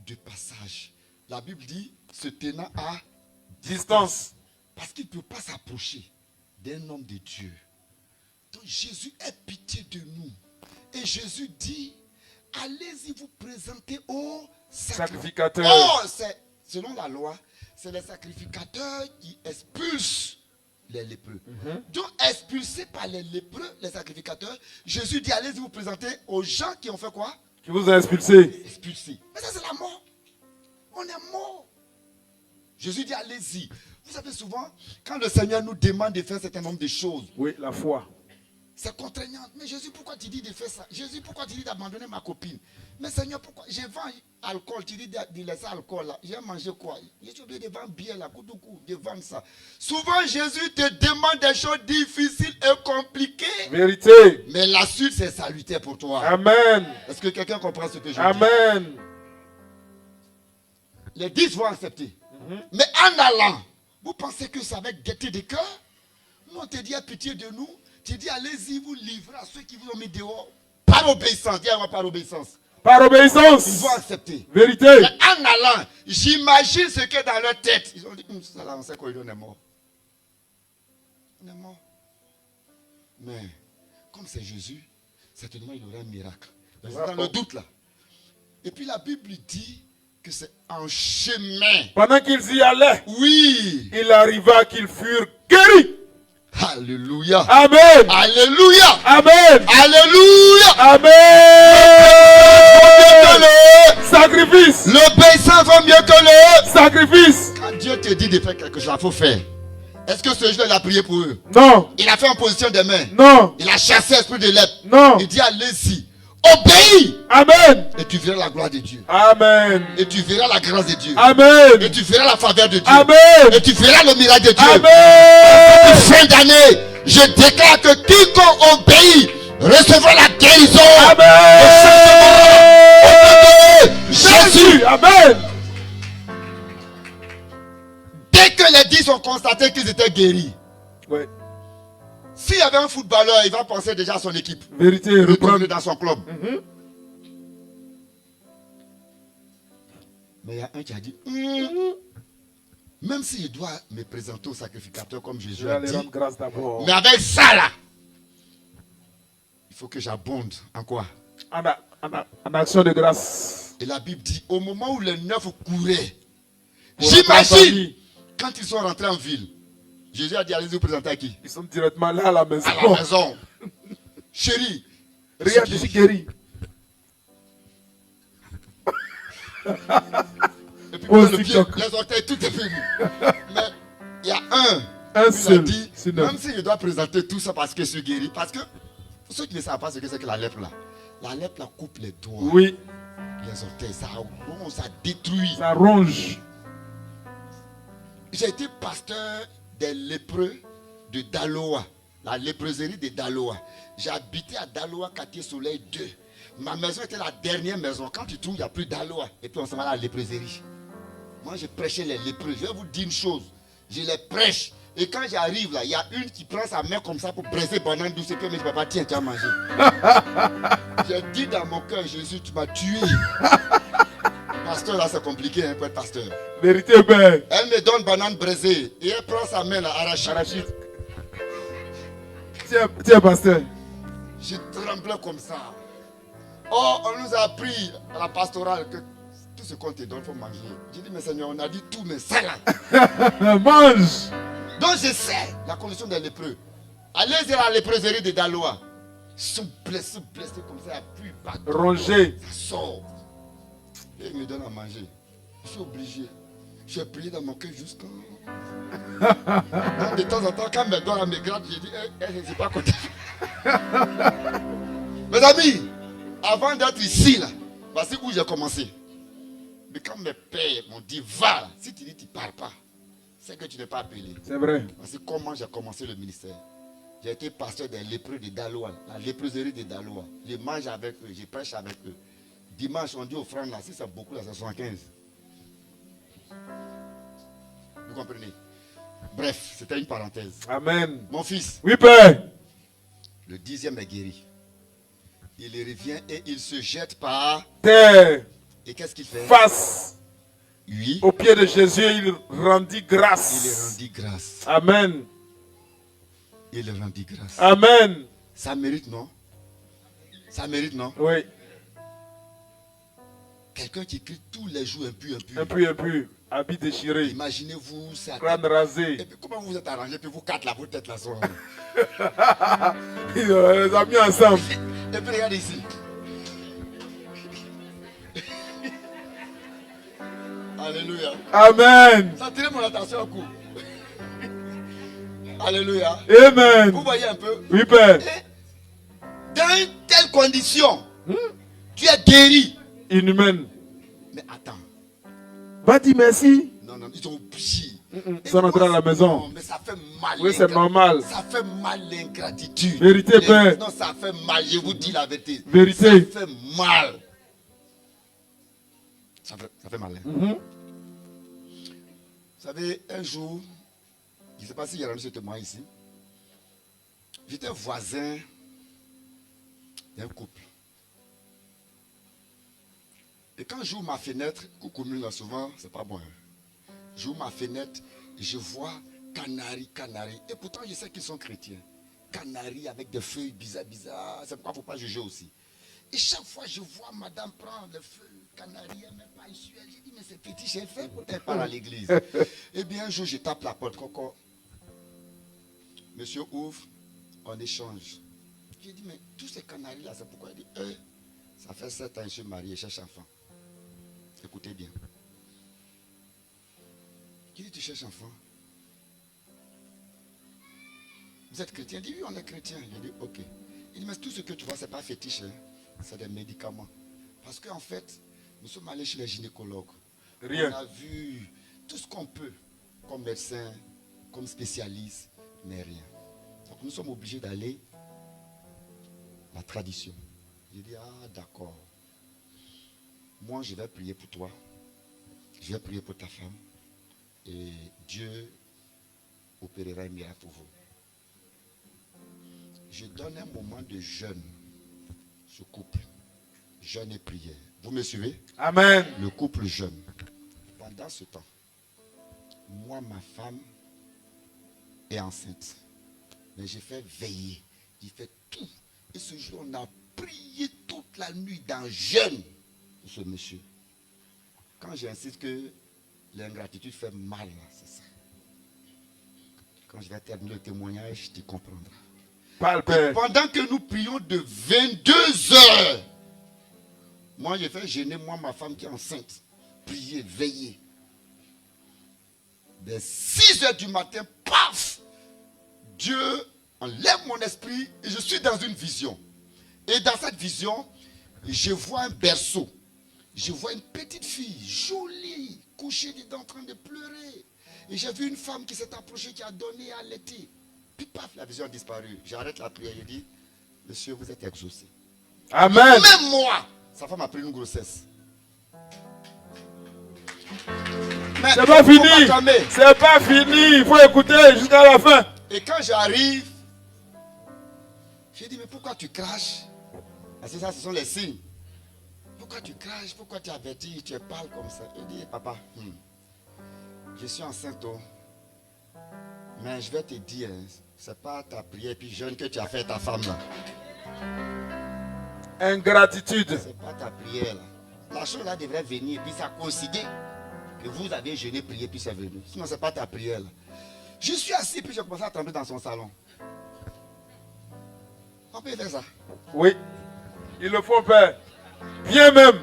de passage, la Bible dit, se tenant à Distance. parce qu'il ne peut pas s'approcher d'un homme de Dieu. Donc Jésus ait pitié de nous. Et Jésus dit, allez-y vous présenter au Sacrificateur. Oh, selon la loi, c'est les sacrificateurs qui expulsent les lépreux. Donc, expulsés par les lépreux, les sacrificateurs, Jésus dit, allez-y vous présenter aux gens qui ont fait quoi? Qui vous a expulsé. Expulsés. Mais ça, c'est la mort. On est mort. Jésus dit, allez-y. Vous savez souvent, quand le Seigneur nous demande de faire un certain nombre de choses, Oui, la foi. c'est contraignant. Mais Jésus, pourquoi tu dis de faire ça? Jésus, pourquoi tu dis d'abandonner ma copine? Mais Seigneur, pourquoi? Je vends alcool, tu dis de laisser alcool là. J'ai mangé quoi? J'ai oublié de vendre bière là, coup de coup, de vendre ça. Souvent, Jésus te demande des choses difficiles et compliquées. Vérité. Mais la suite, c'est salutaire pour toi. Amen. Est-ce que quelqu'un comprend ce que je dis? Amen. Les 10 vont accepter. Mais en allant, vous pensez que c'est avec gaieté de cœur? Nous, on te dit à pitié de nous. Tu dis, allez-y, vous livrez à ceux qui vous ont mis dehors. Par obéissance. Dis-moi par obéissance. Par obéissance. Ils vont accepter. Vérité. Mais en allant, j'imagine ce qui est dans leur tête. Ils ont dit, ça là, on sait qu'on est mort. On est mort. Mais, comme c'est Jésus, certainement il y aura un miracle. Dans le doute là. Et puis la Bible dit que c'est en chemin. Pendant qu'ils y allaient, Oui. il arriva qu'ils furent guéris. Alléluia. Amen. Alléluia. Amen. Alléluia. Amen. Sacrifice. L'obéissance vaut mieux que le. Sacrifice. Quand Dieu te dit de faire quelque chose, il faut faire. Est-ce que ce jour il a prié pour eux? Non. Il a fait en position des mains. Non. Il a chassé l'esprit de lèpre. Non. Il dit allez-y. Obéis. Amen. Et tu verras la gloire de Dieu. Amen. Et tu verras la grâce de Dieu. Amen. Et tu verras la faveur de Dieu. Amen. Et tu verras le miracle de Dieu. Amen. Fin d'année, je déclare que quiconque obéit recevra la guérison. Amen. Jésus. Amen. Dès que les 10 ont constaté qu'ils étaient guéris, Oui. s'il y avait un footballeur, il va penser déjà à son équipe. Vérité, Retourner reprendre. dans son club. Mais il y a un qui a dit, même s'il doit me présenter au sacrificateur comme Je Jésus vais a aller dit, rendre grâce d'abord. mais avec ça là, il faut que j'abonde en quoi? En action de grâce. Et la Bible dit, au moment où les neufs couraient, Pour rentrer en j'imagine, famille. quand ils sont rentrés en ville, Jésus a dit, allez vous présenter à qui? Ils sont directement là à la maison. À la maison. Chérie, Regarde, je suis guéri. et puis Oh, le pied, TikTok. les orteils, tout est fini. Mais il y a un Un qui a seul. dit, Sinon. même si je dois présenter tout ça parce que je suis guéri, parce que, pour ceux qui ne savent pas ce que c'est que la lèpre là, la lèpre là coupe les doigts, Oui, les orteils, ça détruit. ça ronge. J'ai été pasteur des lépreux de Daloa, la léproserie de Daloa. J'ai habité à Daloa, quartier Soleil 2. Ma maison était la dernière maison. Quand tu trouves, il n'y a plus Daloa. Et puis on s'en va à la léproserie. Moi, je prêchais les lépreux. Je vais vous dire une chose. Je les prêche. Et quand j'arrive là, il y a une qui prend sa main comme ça pour briser banane douce. Et puis elle me dit, papa, tiens, tu as mangé. J'ai dit dans mon cœur, Jésus, tu m'as tué. Pasteur, là, c'est compliqué hein, pour être pasteur. Vérité, Père. Elle me donne banane brisée. Et elle prend sa main là, arrachée. Arachide. Tiens, pasteur. Je tremblais comme ça. Oh, on nous a appris à la pastorale que tout ce qu'on te donne, il faut manger. J'ai dit, mais Seigneur, on a dit tout, mais ça là. Mange. Donc je sais la condition des lépreux. Allez à la léproserie de Daloa. Ils sont blessés comme ça, il n'y a plus de Rongé. ça sort. Et il me donne à manger. Je suis obligé. J'ai prié dans mon cœur jusqu'à. De temps en temps, quand mes doigts me grattent, j'ai dit, je ne sais pas quoi. Mes amis, avant d'être ici, là, voici où j'ai commencé. Mais quand mes pères m'ont dit, va, là, si tu dis tu ne parles pas, c'est que tu n'es pas appelé. C'est vrai. Voici comment j'ai commencé le ministère. J'ai été pasteur des lépreux de Daloa, la léproserie de Daloa. Je mange avec eux, je prêche avec eux. Dimanche, on dit offrande là, si c'est beaucoup, là, c'est 75. Vous comprenez? Bref, c'était une parenthèse. Amen. Mon fils, Oui, Père. le 10e est guéri. Il revient et il se jette par. Terre. Et qu'est-ce qu'il fait? Face. Oui. Au pied de Jésus, il rendit Il grâce. rendit grâce. Amen. Il rendit grâce. Amen. Ça mérite, non? Ça mérite, non? Oui. Quelqu'un qui crie tous les jours impur. Un peu. Habit déchiré. Imaginez-vous, c'est à Crâne tête. rasé. Et puis comment vous êtes arrangés, puis vous quatre là, vos têtes là sont. Ils les a mis ensemble. Et puis regardez ici. Alléluia. Amen. Ça tire mon attention au coup. Alléluia. Amen. Vous voyez un peu? Oui, Père. Dans une telle condition, tu es guéri. Inhumaine. Mais attends. Va dire merci. Non, ils ont obligé. Ils sont rentrés à la maison. Non, mais ça fait mal. Oui, c'est normal. Ça fait mal l'ingratitude. Vérité, Père. Non, ça fait mal. Je vous dis la vérité. Vérité. Ça fait mal. Ça fait mal. Hein? Vous savez, un jour, je ne sais pas s'il y a rendu ce témoin ici. J'étais voisin d'un couple. Et quand j'ouvre ma fenêtre, coucou, là souvent, c'est pas bon. Hein. J'ouvre ma fenêtre, je vois canari. Et pourtant, je sais qu'ils sont chrétiens. Canari avec des feuilles bizarres. C'est pourquoi il ne faut pas juger aussi. Et chaque fois, je vois madame prendre le feu, le canari, elle même pas ici. J'ai dit, mais c'est petit, j'ai fait pour qu'elle part à l'église. Et bien, un jour, je tape la porte, Coco. Monsieur ouvre, on échange. J'ai dit, mais tous ces canaris-là, c'est pourquoi? Il dit, ça fait 7 ans que je suis marié, je cherche enfant. Écoutez bien. Qui dit, tu cherches enfant? Vous êtes chrétien? Il dit, oui, on est chrétien. J'ai dit, ok. Il dit, mais tout ce que tu vois, ce n'est pas fétiche, hein? C'est des médicaments. Parce qu'en fait, nous sommes allés chez les gynécologues. Rien. On a vu tout ce qu'on peut, comme médecin, comme spécialiste, mais rien. Donc nous sommes obligés d'aller la tradition. J'ai dit, ah d'accord. Moi, je vais prier pour toi. Je vais prier pour ta femme. Et Dieu opérera un miracle pour vous. Je donne un moment de jeûne, ce couple. Jeûne et prière. Vous me suivez? Amen. Le couple jeûne. Pendant ce temps, moi, ma femme est enceinte. Mais j'ai fait veiller. J'ai fait tout. Et ce jour, on a prié toute la nuit dans jeûne pour ce monsieur. Quand j'insiste que l'ingratitude fait mal, c'est ça. Quand je vais terminer le témoignage, tu comprendras. Parle, Père. Pendant que nous prions de 22 heures, moi j'ai fait jeûner, moi ma femme qui est enceinte, prier, veiller. Dès 6 heures du matin, paf, Dieu enlève mon esprit et je suis dans une vision. Et dans cette vision, je vois un berceau. Je vois une petite fille, jolie, couchée dedans, en train de pleurer. Et j'ai vu une femme qui s'est approchée, qui a donné à allaiter. Puis paf, la vision a disparu. J'arrête la prière, je dis, monsieur, vous êtes exaucé. Amen. Même moi, sa femme a pris une grossesse. Mais C'est pas faut fini. m'acclamer. C'est pas fini. Il faut écouter jusqu'à la fin. Et quand j'arrive, j'ai dit, mais pourquoi tu craches? Parce que ça, ce sont les signes. Pourquoi tu craches? Pourquoi tu avertis? Tu parles comme ça. Il dit, papa, je suis enceinte. Mais je vais te dire, c'est pas ta prière puis jeûne que tu as fait ta femme là. Ingratitude. C'est pas ta prière là. La chose là devrait venir puis ça coïncide que vous avez jeûné, prié puis c'est venu. Sinon c'est pas ta prière là. Je suis assis puis j'ai commencé à trembler dans son salon. On peut faire ça. Oui. Il le faut, Père. Bien même.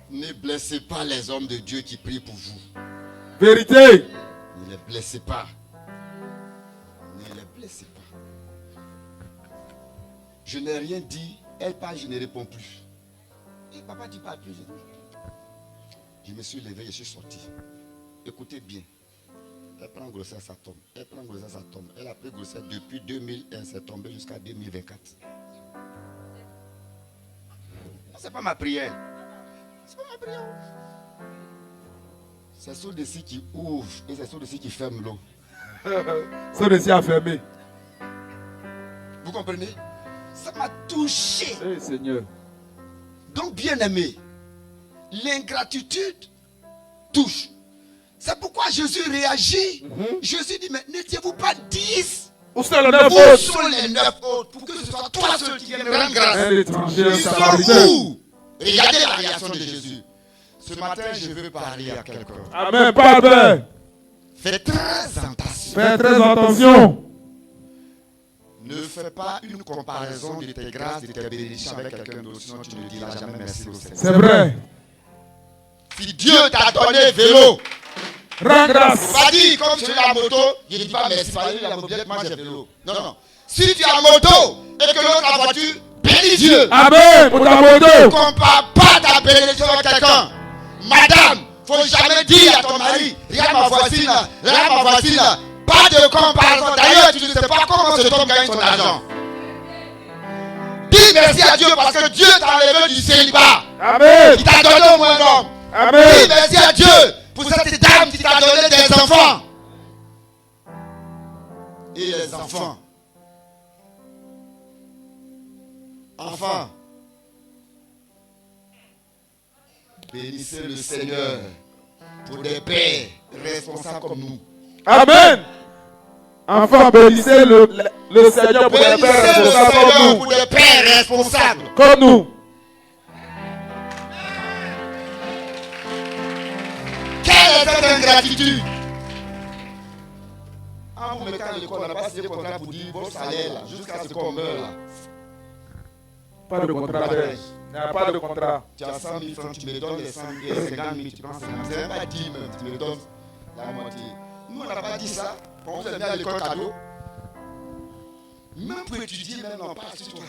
Ne blessez pas les hommes de Dieu qui prient pour vous. Vérité. Ne les blessez pas. Ne les blessez pas. Je n'ai rien dit. Elle parle, je ne réponds plus. Et papa, tu parles plus. Je me suis levé, je suis sorti. Écoutez bien. Elle prend grossesse, ça tombe. Elle prend grossesse, ça tombe. Elle a pris grossesse depuis 2001, c'est tombé jusqu'à 2024. C'est pas ma prière. C'est pas ma prière. C'est ceux-ci qui ouvrent et c'est ceux-ci qui ferment l'eau. Ceux-ci a fermé. Vous comprenez? Ça m'a touché. Eh, Seigneur. Donc, bien aimé, l'ingratitude touche. C'est pourquoi Jésus réagit. Jésus dit, mais n'étiez-vous pas 10? Où sont les 9 Où autres? sont les 9 autres? Pour que ce soit toi seul qui vienne rendre grâce. Un étranger, un Ils sont samaritain. où? Regardez la réaction de Jésus. Ce matin, je veux parler à quelqu'un. Amen. Parle, Père. Fais très attention. Fais très attention. Ne fais pas une comparaison de tes grâces, de tes bénédictions avec quelqu'un d'autre, sinon tu ne diras jamais merci au Seigneur. C'est vrai. Si Dieu t'a donné vélo, Rends grâce. pas dire comme sur la moto, je ne dis pas merci, pas la mobilette, moi j'ai vélo. Non, non. Si tu as moto et que l'autre a voiture, bénis Dieu. Amen. Pour ta Ne moto. compare pas ta bénédiction avec quelqu'un. Madame, faut jamais dire à ton mari, regarde ma voisine là, regarde ma voisine là. Pas de comparaison. D'ailleurs, tu ne sais pas comment cet homme gagne son argent. Dis merci à Dieu parce que Dieu t'a enlevé du célibat. Amen. Il t'a donné au moins un homme. Dis Amen. merci à Dieu pour cette dame qui t'a donné des enfants. Et les enfants. Enfants. Bénissez le Seigneur pour des pères responsables comme nous. Amen. Enfants, bénissez le Seigneur pour des pères Bénissez le responsables Seigneur comme nous. pour des pères responsables. Comme nous. Quelle est cette ingratitude? Ah, vous mettez à l'école, on n'a pas signé le contrat pour dire votre salaire là, jusqu'à ce qu'on meurt là. Pas de contrat, frère. Il n'y a pas de contrat. Tu as 100 000 francs, tu me donnes les 100 000, 50 000, tu prends 50 000. C'est même pas 10 000, tu me donnes la moitié. Nous, on n'a pas dit ça. On vous a mis à l'école cadeau. Même pour étudier, même non, pas sur toi.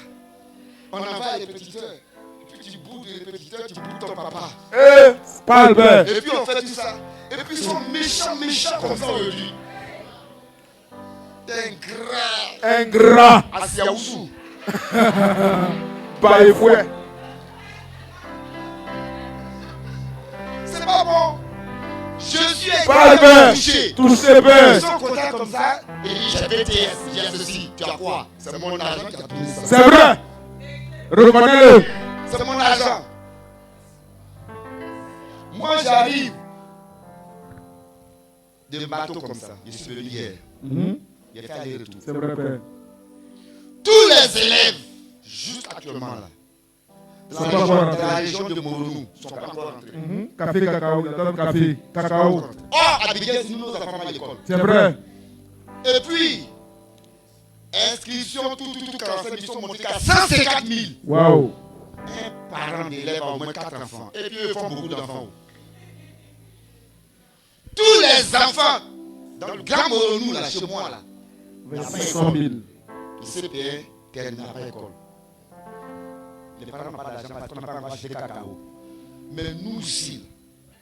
On envoie les répétiteurs. Et puis tu boudes les répétiteurs, tu boudes ton papa. Eh, pas Albert. Et puis on fait tout ça. Et puis ils sont méchants comme ça aujourd'hui. Ingrat. Ingrat. Asiaouzou. Bah et fouet. C'est pas bon. Je suis Pas Albert. Touché bien. Ils sont contents comme ça. Et ils disent, j'ai BTS, j'ai ceci. Tu as quoi? C'est mon argent qui a donné ça. C'est vrai. Reconnais-le. C'est mon argent. Moi j'arrive de bateau comme ça. Je suis venu hier. J'ai fait aller-retour. C'est vrai, père. Tous les élèves, juste actuellement là, Sont pas encore de rentrés. la région de Moronou, ne sont pas encore rentrés. Café, cacao. Il attend café, cacao. Or, à Biguès, nous nos enfants à l'école. C'est vrai. Et puis, inscription, tout, 45 000 sont montés à 150 000. Waouh. Un parent d'élève a au moins 4 enfants. Et puis, eux font beaucoup d'enfants. Tous les enfants, dans le grand Moronou, là, chez moi, là, 100 000. le CPR termine pas l'école. Les parents n'ont pas d'argent parce qu'on n'a pas encore acheté cacao. Mais nous ici,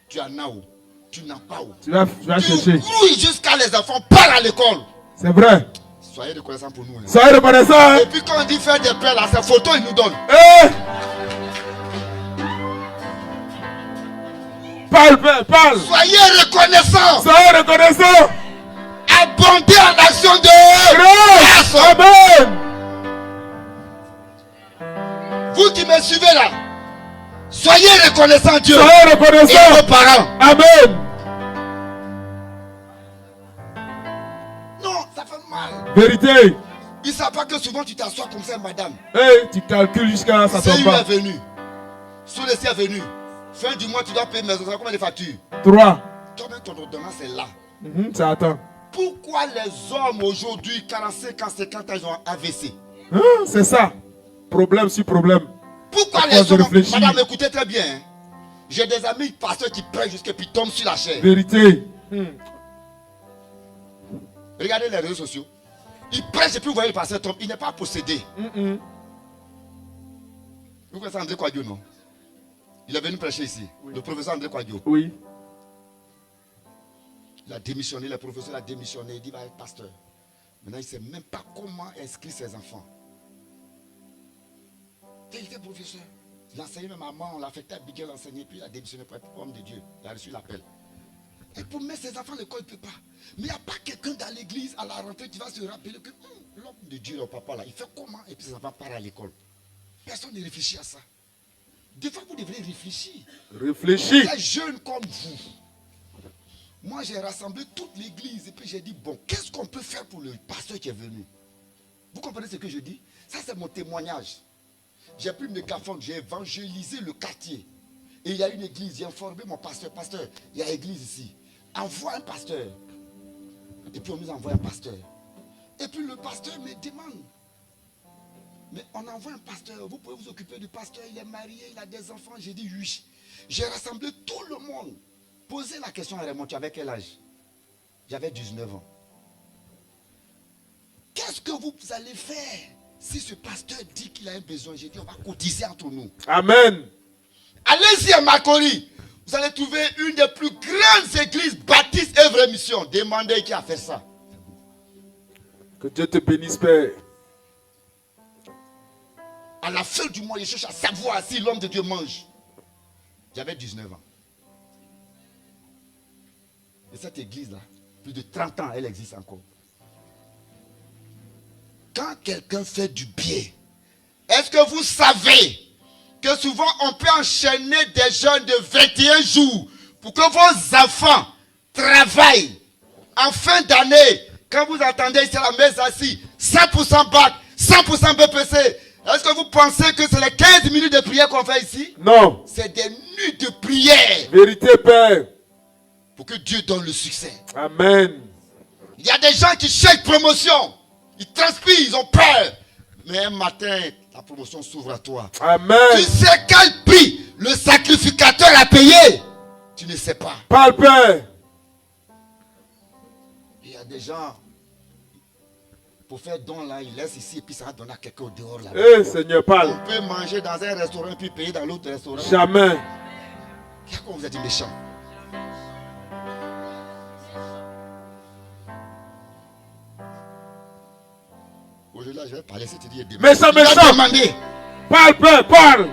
tu en as où? Tu n'as pas où? Tu vas chercher. Tu grouilles jusqu'à les enfants partent à l'école. C'est vrai. Soyez reconnaissants pour nous. Hein. Soyez reconnaissants. Hein? Et puis quand on dit faire des pères là, ces photos ils nous donnent. Eh! Parle, père, parle. Soyez reconnaissants. Soyez reconnaissants. Abondez en action de Grâce. Amen. Vous qui me suivez là, soyez reconnaissants Dieu Soyez et reconnaissants. vos parents. Amen. Non, ça fait mal. Vérité. Ils ne savent pas que souvent tu t'assois comme ça, madame. Hey, tu calcules jusqu'à ça C'est tombe une pas. est venue. Sous le ciel est venu. Fin du mois, tu dois payer mes enfants combien de factures? 3. Toi-même, ton ordonnance est là. Ça attend. Pourquoi les hommes aujourd'hui, 45 ans, 50 ans, ils ont AVC? C'est ça. Problème sur problème. Pourquoi À les force de hommes... réfléchir. Madame, écoutez très bien. Hein. J'ai des amis pasteurs qui prêchent jusqu'à puis tombent sur la chair. Vérité. Regardez les réseaux sociaux. Ils prêchent et puis vous voyez le pasteur tombe. Il n'est pas possédé. Vous connaissez André Kouadio, non? Il est venu prêcher ici. Oui. Le professeur André Kouadio. Oui. Il a démissionné, le professeur a démissionné. Il dit, va être pasteur. Maintenant, il ne sait même pas comment inscrire ses enfants. Il était professeur. Il enseignait même à maman, on l'a affecté à Biguel enseigner, puis il a démissionné pour être homme de Dieu. Il a reçu l'appel. Et pour mettre ses enfants à l'école, il ne peut pas. Mais il n'y a pas quelqu'un dans l'église à la rentrée qui va se rappeler que l'homme de Dieu, le papa là, il fait comment? Et puis ses enfants partent à l'école. Personne ne réfléchit à ça. Des fois, vous devrez réfléchir. Réfléchis. Des jeunes comme vous. Moi, j'ai rassemblé toute l'église et puis j'ai dit, bon, qu'est-ce qu'on peut faire pour le pasteur qui est venu? Vous comprenez ce que je dis? Ça, c'est mon témoignage. J'ai pris le mégaphone, j'ai évangélisé le quartier. Et il y a une église, j'ai informé mon pasteur. Pasteur, il y a une église ici. Envoie un pasteur. Et puis on nous envoie un pasteur. Et puis le pasteur me demande. Mais on envoie un pasteur, vous pouvez vous occuper du pasteur, il est marié, il a des enfants. J'ai dit oui. J'ai rassemblé tout le monde. Posez la question à Raymond, tu avais quel âge? J'avais 19 ans. Qu'est-ce que vous allez faire si ce pasteur dit qu'il a un besoin? J'ai dit on va cotiser entre nous. Amen. Allez-y à Makori. Vous allez trouver une des plus grandes églises baptistes et vraie mission. Demandez qui a fait ça. Que Dieu te bénisse, Père. À la fin du mois, je cherche à savoir si l'homme de Dieu mange. J'avais 19 ans. Et cette église-là, plus de 30 ans, elle existe encore. Quand quelqu'un fait du bien, est-ce que vous savez que souvent on peut enchaîner des jeunes de 21 jours pour que vos enfants travaillent en fin d'année, Quand vous entendez ici à la messe assis, 100% bac, 100% BPC, est-ce que vous pensez que c'est les 15 minutes de prière qu'on fait ici? Non. C'est des nuits de prière. Vérité, Père. Pour que Dieu donne le succès. Amen. Il y a des gens qui cherchent promotion. Ils transpirent, ils ont peur. Mais un matin, la promotion s'ouvre à toi. Amen. Tu sais quel prix le sacrificateur a payé? Tu ne sais pas. Parle, Père. Il y a des gens, pour faire don là, ils laissent ici et puis ça va donner à quelqu'un au dehors là. Eh, Seigneur, parle. On peut manger dans un restaurant puis payer dans l'autre restaurant. Jamais. Pourquoi on vous a dit méchant? Aujourd'hui, là, je vais parler, si tu dis méchant, tu vas méchant. demander. Parle, Père, parle.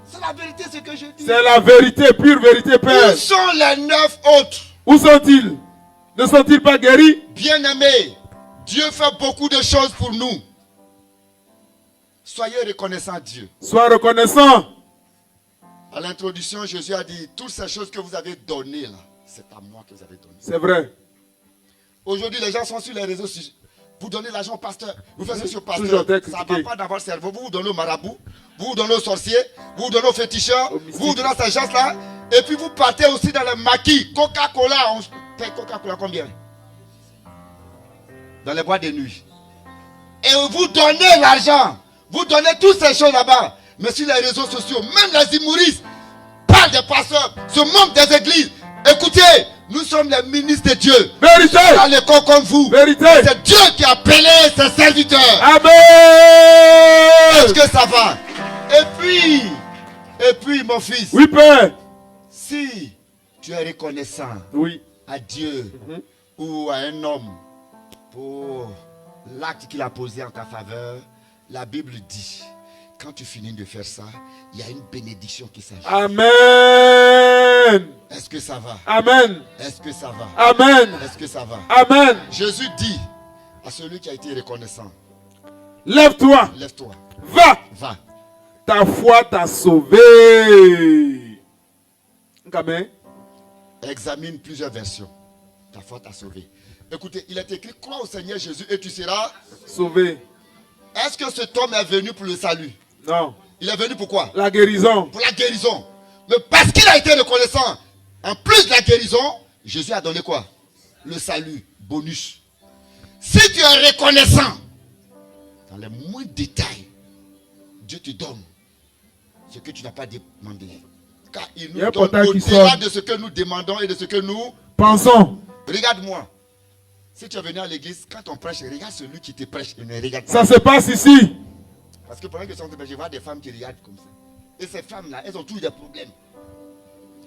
C'est la vérité ce que je dis. C'est la vérité, pure vérité, Père. Où sont les 9 autres? Où sont-ils? Ne sont-ils pas guéris? Bien-aimés, Dieu fait beaucoup de choses pour nous. Soyez reconnaissants à Dieu. Sois reconnaissant. À l'introduction, Jésus a dit, toutes ces choses que vous avez données là, c'est à moi que vous avez donné. C'est vrai. Aujourd'hui, les gens sont sur les réseaux sociaux. Vous donnez l'argent au pasteur, vous faites ceci au Toujours pasteur. été Ça ne critiqué. va pas dans votre cerveau. Vous vous donnez au marabout, vous vous donnez aux sorciers, vous vous donnez aux féticheurs, Au vous mystique. vous donnez à ces gens-là. Et puis vous partez aussi dans le maquis. Coca-Cola, on paye Coca-Cola combien? Dans les boîtes de nuit. Et vous donnez l'argent. Vous donnez toutes ces choses là-bas. Mais sur les réseaux sociaux, même les humoristes parlent des pasteurs, se moquent des églises. Écoutez, nous sommes les ministres de Dieu. Vérité. Dans les corps comme vous. Vérité. C'est Dieu qui a appelé ses serviteurs. Amen. Est-ce que ça va? Et puis mon fils, Oui, Père. si tu es reconnaissant Oui. à Dieu ou à un homme pour l'acte qu'il a posé en ta faveur, la Bible dit, quand tu finis de faire ça, il y a une bénédiction qui s'ajoute. Amen. Est-ce que ça va? Amen. Est-ce que ça va? Amen. Est-ce que ça va? Amen. Jésus dit à celui qui a été reconnaissant, Lève-toi. lève-toi, Va. va. Ta foi t'a sauvé. Amen. Examine plusieurs versions. Ta foi t'a sauvé. Écoutez, il est écrit, crois au Seigneur Jésus et tu seras. Sauvé. Est-ce que cet homme est venu pour le salut? Non. Il est venu pour quoi? La guérison. Pour la guérison. Mais parce qu'il a été reconnaissant, en plus de la guérison, Jésus a donné quoi? Le salut, bonus. Si tu es reconnaissant, dans les moindres détails, Dieu te donne ce que tu n'as pas demandé. Car il Il y a nous un donne portail qui au-delà sonne. de ce que nous demandons et de ce que nous... Pensons. Regarde-moi. Si tu es venu à l'église, quand on prêche, regarde celui qui te prêche et ne regarde pas. Ça se passe ici. Parce que pendant que je vois des femmes qui regardent comme ça. Et ces femmes-là, elles ont tous des problèmes.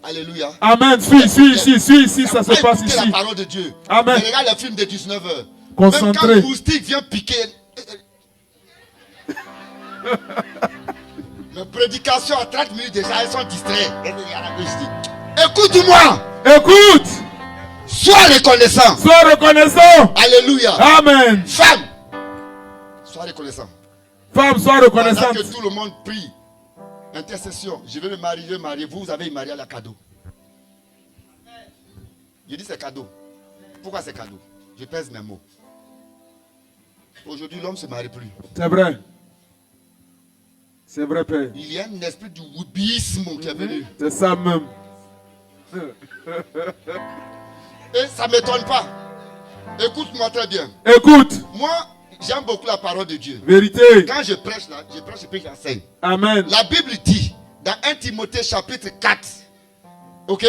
Alléluia. Amen. Suis ici. Ça se passe Écoutez la ici. parole de Dieu. Amen. Mais regarde les films de 19h. Concentré. Même quand le moustique vient piquer. Mes prédications à 30 minutes déjà, elles sont distraites. Écoute-moi. Écoute. Sois reconnaissant. Sois reconnaissant. Alléluia. Amen. Femme, sois reconnaissant. Femme, sois Pendant reconnaissante. que tout le monde prie. Intercession. Je vais me marier, Vous avez une mariage à cadeau. Je dis c'est cadeau. Pourquoi c'est cadeau? Je pèse mes mots. Aujourd'hui, l'homme ne se marie plus. C'est vrai. C'est vrai, Père. Il y a un esprit du woubiisme qui est venu. C'est ça même. Et ça ne m'étonne pas. Écoute-moi très bien. Écoute. Moi, j'aime beaucoup la parole de Dieu. Vérité. Quand je prêche là, je prêche et puis j'enseigne. Amen. La Bible dit, dans 1 Timothée chapitre 4, ok,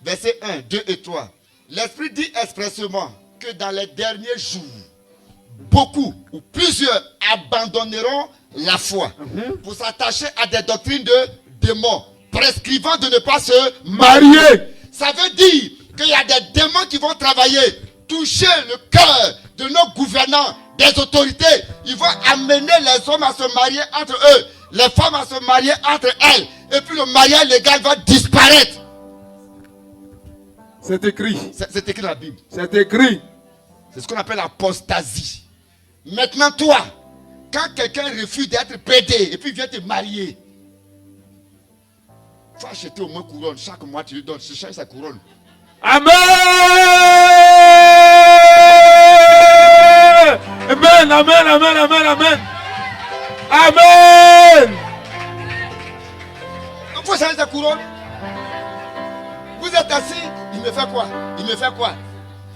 versets 1, 2 et 3, l'Esprit dit expressément que dans les derniers jours, beaucoup ou plusieurs abandonneront la foi pour s'attacher à des doctrines de démons, prescrivant de ne pas se Marié. Ça veut dire qu'il y a des démons qui vont travailler, toucher le cœur de nos gouvernants, des autorités. Ils vont amener les hommes à se marier entre eux, les femmes à se marier entre elles. Et puis le mariage légal va disparaître. C'est écrit. C'est écrit dans la Bible. C'est écrit. C'est ce qu'on appelle l'apostasie. Maintenant toi, quand quelqu'un refuse d'être pédé et puis vient te marier, il faut acheter au moins couronne. Chaque mois tu lui donnes, tu cherches sa couronne. Amen. Amen, amen, amen, amen, amen. Amen. Il faut changer de couronne. Vous êtes assis, il me fait quoi? Il me fait quoi?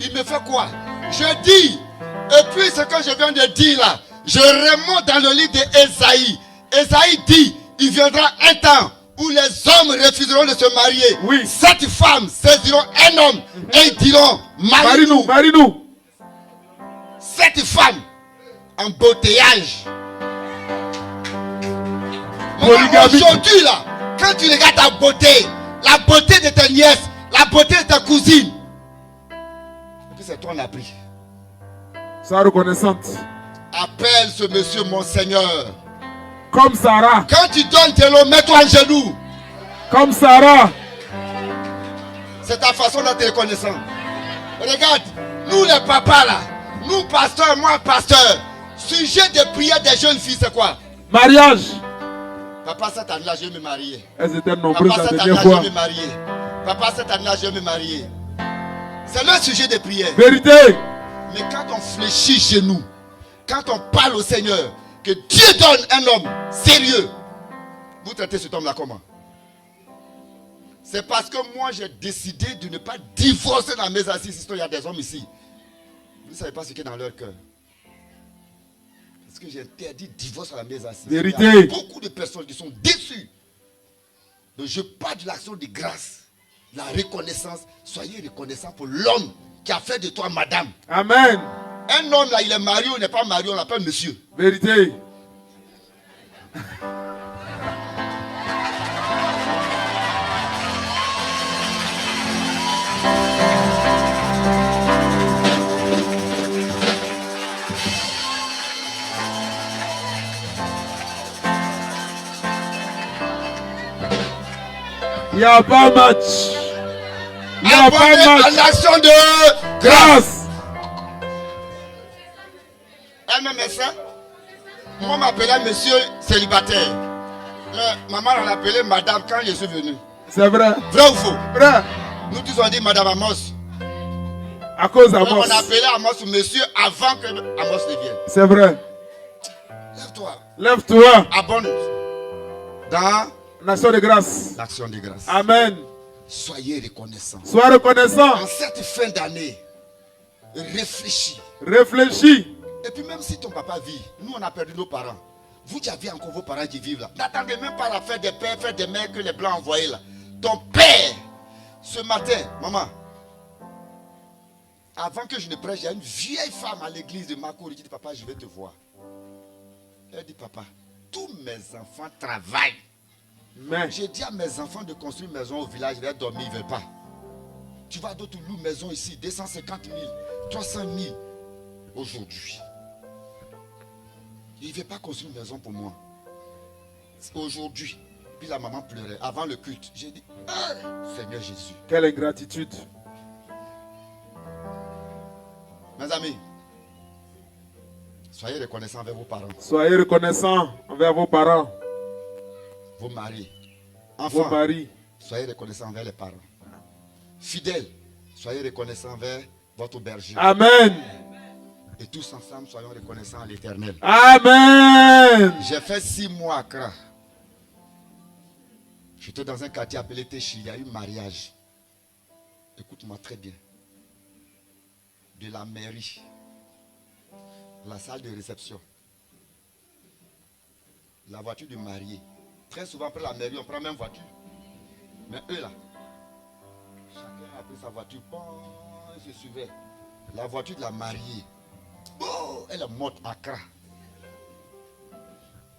Il me fait quoi? Je dis, et puis ce que je viens de dire là, je remonte dans le livre d'Ésaïe. Ésaïe dit, il viendra un temps où les hommes refuseront de se marier. Oui. 7 femmes saisiront un homme et ils diront, Marie-nous, marie-nous. marie-nous. 7 femmes en beautéage. Aujourd'hui là, quand tu regardes ta beauté, la beauté de ta nièce, la beauté de ta cousine, et puis c'est toi on a pris. Sois reconnaissante. Appelle ce monsieur mon Seigneur. Comme Sarah. Quand tu donnes tes lots, mets-toi en genoux. Comme Sarah. C'est ta façon d'être reconnaissant. Regarde, nous les papas là, nous pasteurs, moi pasteur, sujet de prière des jeunes filles c'est quoi? Mariage. Papa cette année là je vais me marier. Elles étaient nombreuses Papa la cette année dernière là je fois. vais me marier. Papa cette année là je vais me marier. C'est le sujet de prière. Vérité. Mais quand on fléchit chez nous, quand on parle au Seigneur, que Dieu donne un homme sérieux, vous traitez cet homme-là comment? C'est parce que moi j'ai décidé de ne pas divorcer dans mes assises. Il y a des hommes ici. Vous ne savez pas ce qui est dans leur cœur. Parce que j'ai interdit le divorce à la maison assise. Vérité. Il y a beaucoup de personnes qui sont déçues. Donc je parle de l'action de grâce, la reconnaissance. Soyez reconnaissants pour l'homme qui a fait de toi madame. Amen. Un homme là, il est marié ou il n'est pas marié, on l'appelle monsieur. Vérité. Il n'y a pas match. Il n'y a pas match. En action de grâce. Un même médecin. Moi, on m'appelait monsieur célibataire. Maman, on l'appelait madame quand je suis venu. C'est vrai. Vrai ou faux? Vrai. Nous tous on dit madame Amos. À cause d'Amos. On appelait Amos monsieur avant que Amos ne vienne. C'est vrai. Lève-toi. Lève-toi. Abonne dans Nation de grâce. l'action de grâce. Amen. Soyez reconnaissants. Sois reconnaissant. En cette fin d'année, réfléchis. Réfléchis. Et puis même si ton papa vit, nous on a perdu nos parents. Vous qui avez encore vos parents qui vivent là. N'attendez même pas la fête des pères, fête des mères que les blancs ont envoyé là. Ton père, ce matin, maman, avant que je ne prêche, il y a une vieille femme à l'église de Makouri qui dit, papa, je vais te voir. Elle dit, papa, tous mes enfants travaillent. Mais J'ai dit à mes enfants de construire une maison au village, ils vont dormir, ils ne veulent pas. Tu vas d'autres louer une maison ici, 250 000, 300 000 aujourd'hui. Il ne veut pas construire une maison pour moi. Aujourd'hui, puis la maman pleurait avant le culte. J'ai dit, ah, Seigneur Jésus. quelle ingratitude. Mes amis, soyez reconnaissants avec vos parents, Soyez reconnaissants envers vos parents, vos maris. vos Enfants, maris. soyez reconnaissants envers les parents. Fidèles, soyez reconnaissants envers votre berger. Amen. Et tous ensemble, soyons reconnaissants à l'Éternel. Amen. J'ai fait 6 mois à Accra. J'étais dans un quartier appelé Téchi. Il y a eu mariage. Écoute-moi très bien. De la mairie, la salle de réception, la voiture du marié. Très souvent après la mairie, on prend la même voiture. Mais eux là, chacun a pris sa voiture. Bon, ils se suivaient. La voiture de la mariée. Oh, elle est morte à Accra.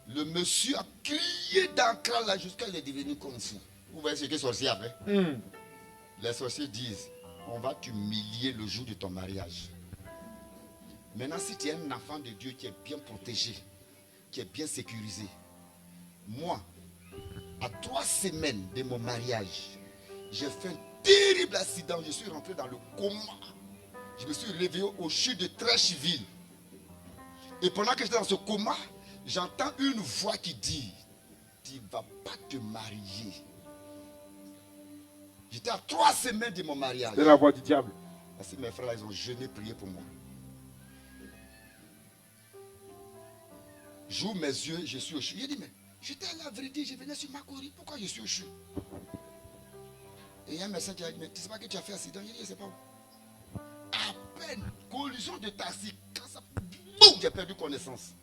Le monsieur a crié d'Accra là jusqu'à il est devenu comme fou. Vous voyez ce que les sorciers après? Les sorciers disent, on va t'humilier le jour de ton mariage. Maintenant, si tu es un enfant de Dieu qui est bien protégé, qui est bien sécurisé, moi, à 3 semaines de mon mariage, j'ai fait un terrible accident. Je suis rentré dans le coma. Je me suis réveillé au CHU de Trècheville. Et pendant que j'étais dans ce coma, j'entends une voix qui dit, tu ne vas pas te marier. J'étais à 3 semaines de mon mariage. C'est la voix du diable. Parce que mes frères là, ils ont jeûné, prié pour moi. J'ouvre mes yeux, je suis au CHU. J'ai dit, mais j'étais à la vérité, je venais sur Makori. Pourquoi je suis au CHU? Et il y a un médecin qui a dit, mais tu ne sais pas que tu as fait accident? J'ai dit, je ne sais pas où. À peine, collision de taxi, quand ça, boum, j'ai perdu connaissance.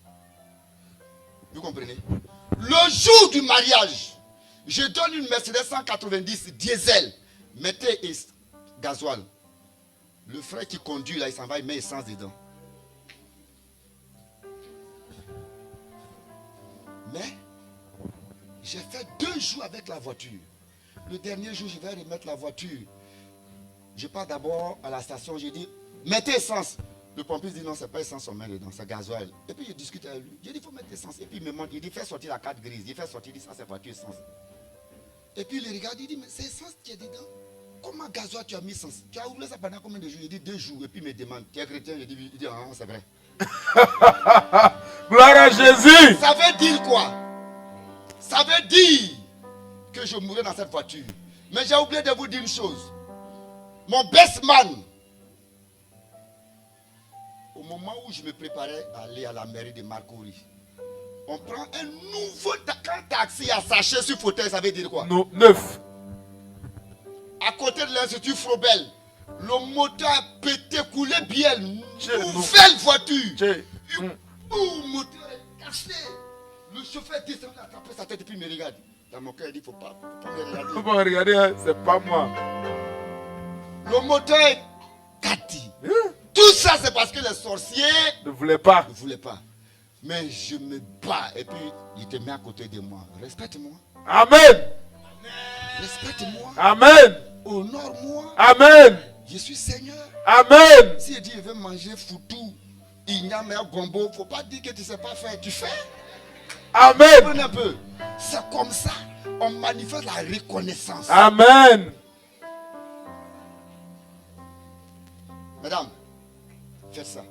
Vous comprenez? Le jour du mariage, je donne une Mercedes 190 diesel, mettez gasoil. Le frère qui conduit là, il s'en va, il met essence dedans. Mais j'ai fait 2 jours avec la voiture. Le dernier jour, je vais remettre la voiture. Je pars d'abord à la station, j'ai dit, mettez essence. Le pompier dit non, c'est pas essence, on met dedans, c'est gasoil. Et puis je discute avec lui. J'ai dit, il faut mettre essence. Et puis il me montre, il dit, fais sortir la carte grise. Il fait sortir, il dit, ça c'est voiture essence. Et puis il regarde, il dit, mais c'est essence qui est dedans. Comment gasoil tu as mis essence? Tu as ouvert ça pendant combien de jours? Il dit 2 jours. Et puis il me demande, tu es chrétien? Il dit ah, c'est vrai. Gloire à Jésus. Ça veut dire quoi? Ça veut dire que je mourrai dans cette voiture. Mais j'ai oublié de vous dire une chose. Mon best man, au moment où je me préparais à aller à la mairie de Marcory, on prend un nouveau taxi à sachet sur fauteuil, ça veut dire quoi? 9. À côté de l'Institut Frobel, le moteur a pété, coulé bien. Nouvelle voiture. Le moteur est cassé. Le chauffeur descend, a tapé sa tête et puis il me regarde. Dans mon cœur, il dit, faut pas me regarder. Faut pas regarder, hein, c'est pas moi. Le moteur est cati. Tout ça, c'est parce que les sorciers ne voulaient pas. Mais je me bats. Et puis, il te met à côté de moi. Respecte-moi. Amen. Respecte-moi. Amen. Honore-moi. Amen. Je suis Seigneur. Amen. Si il dit, il veut manger foutou, il n'y a même gombo, il ne faut pas dire que tu ne sais pas faire. Tu fais. Amen. Prenez un peu. C'est comme ça. On manifeste la reconnaissance. Amen. Mesdames, faites ça.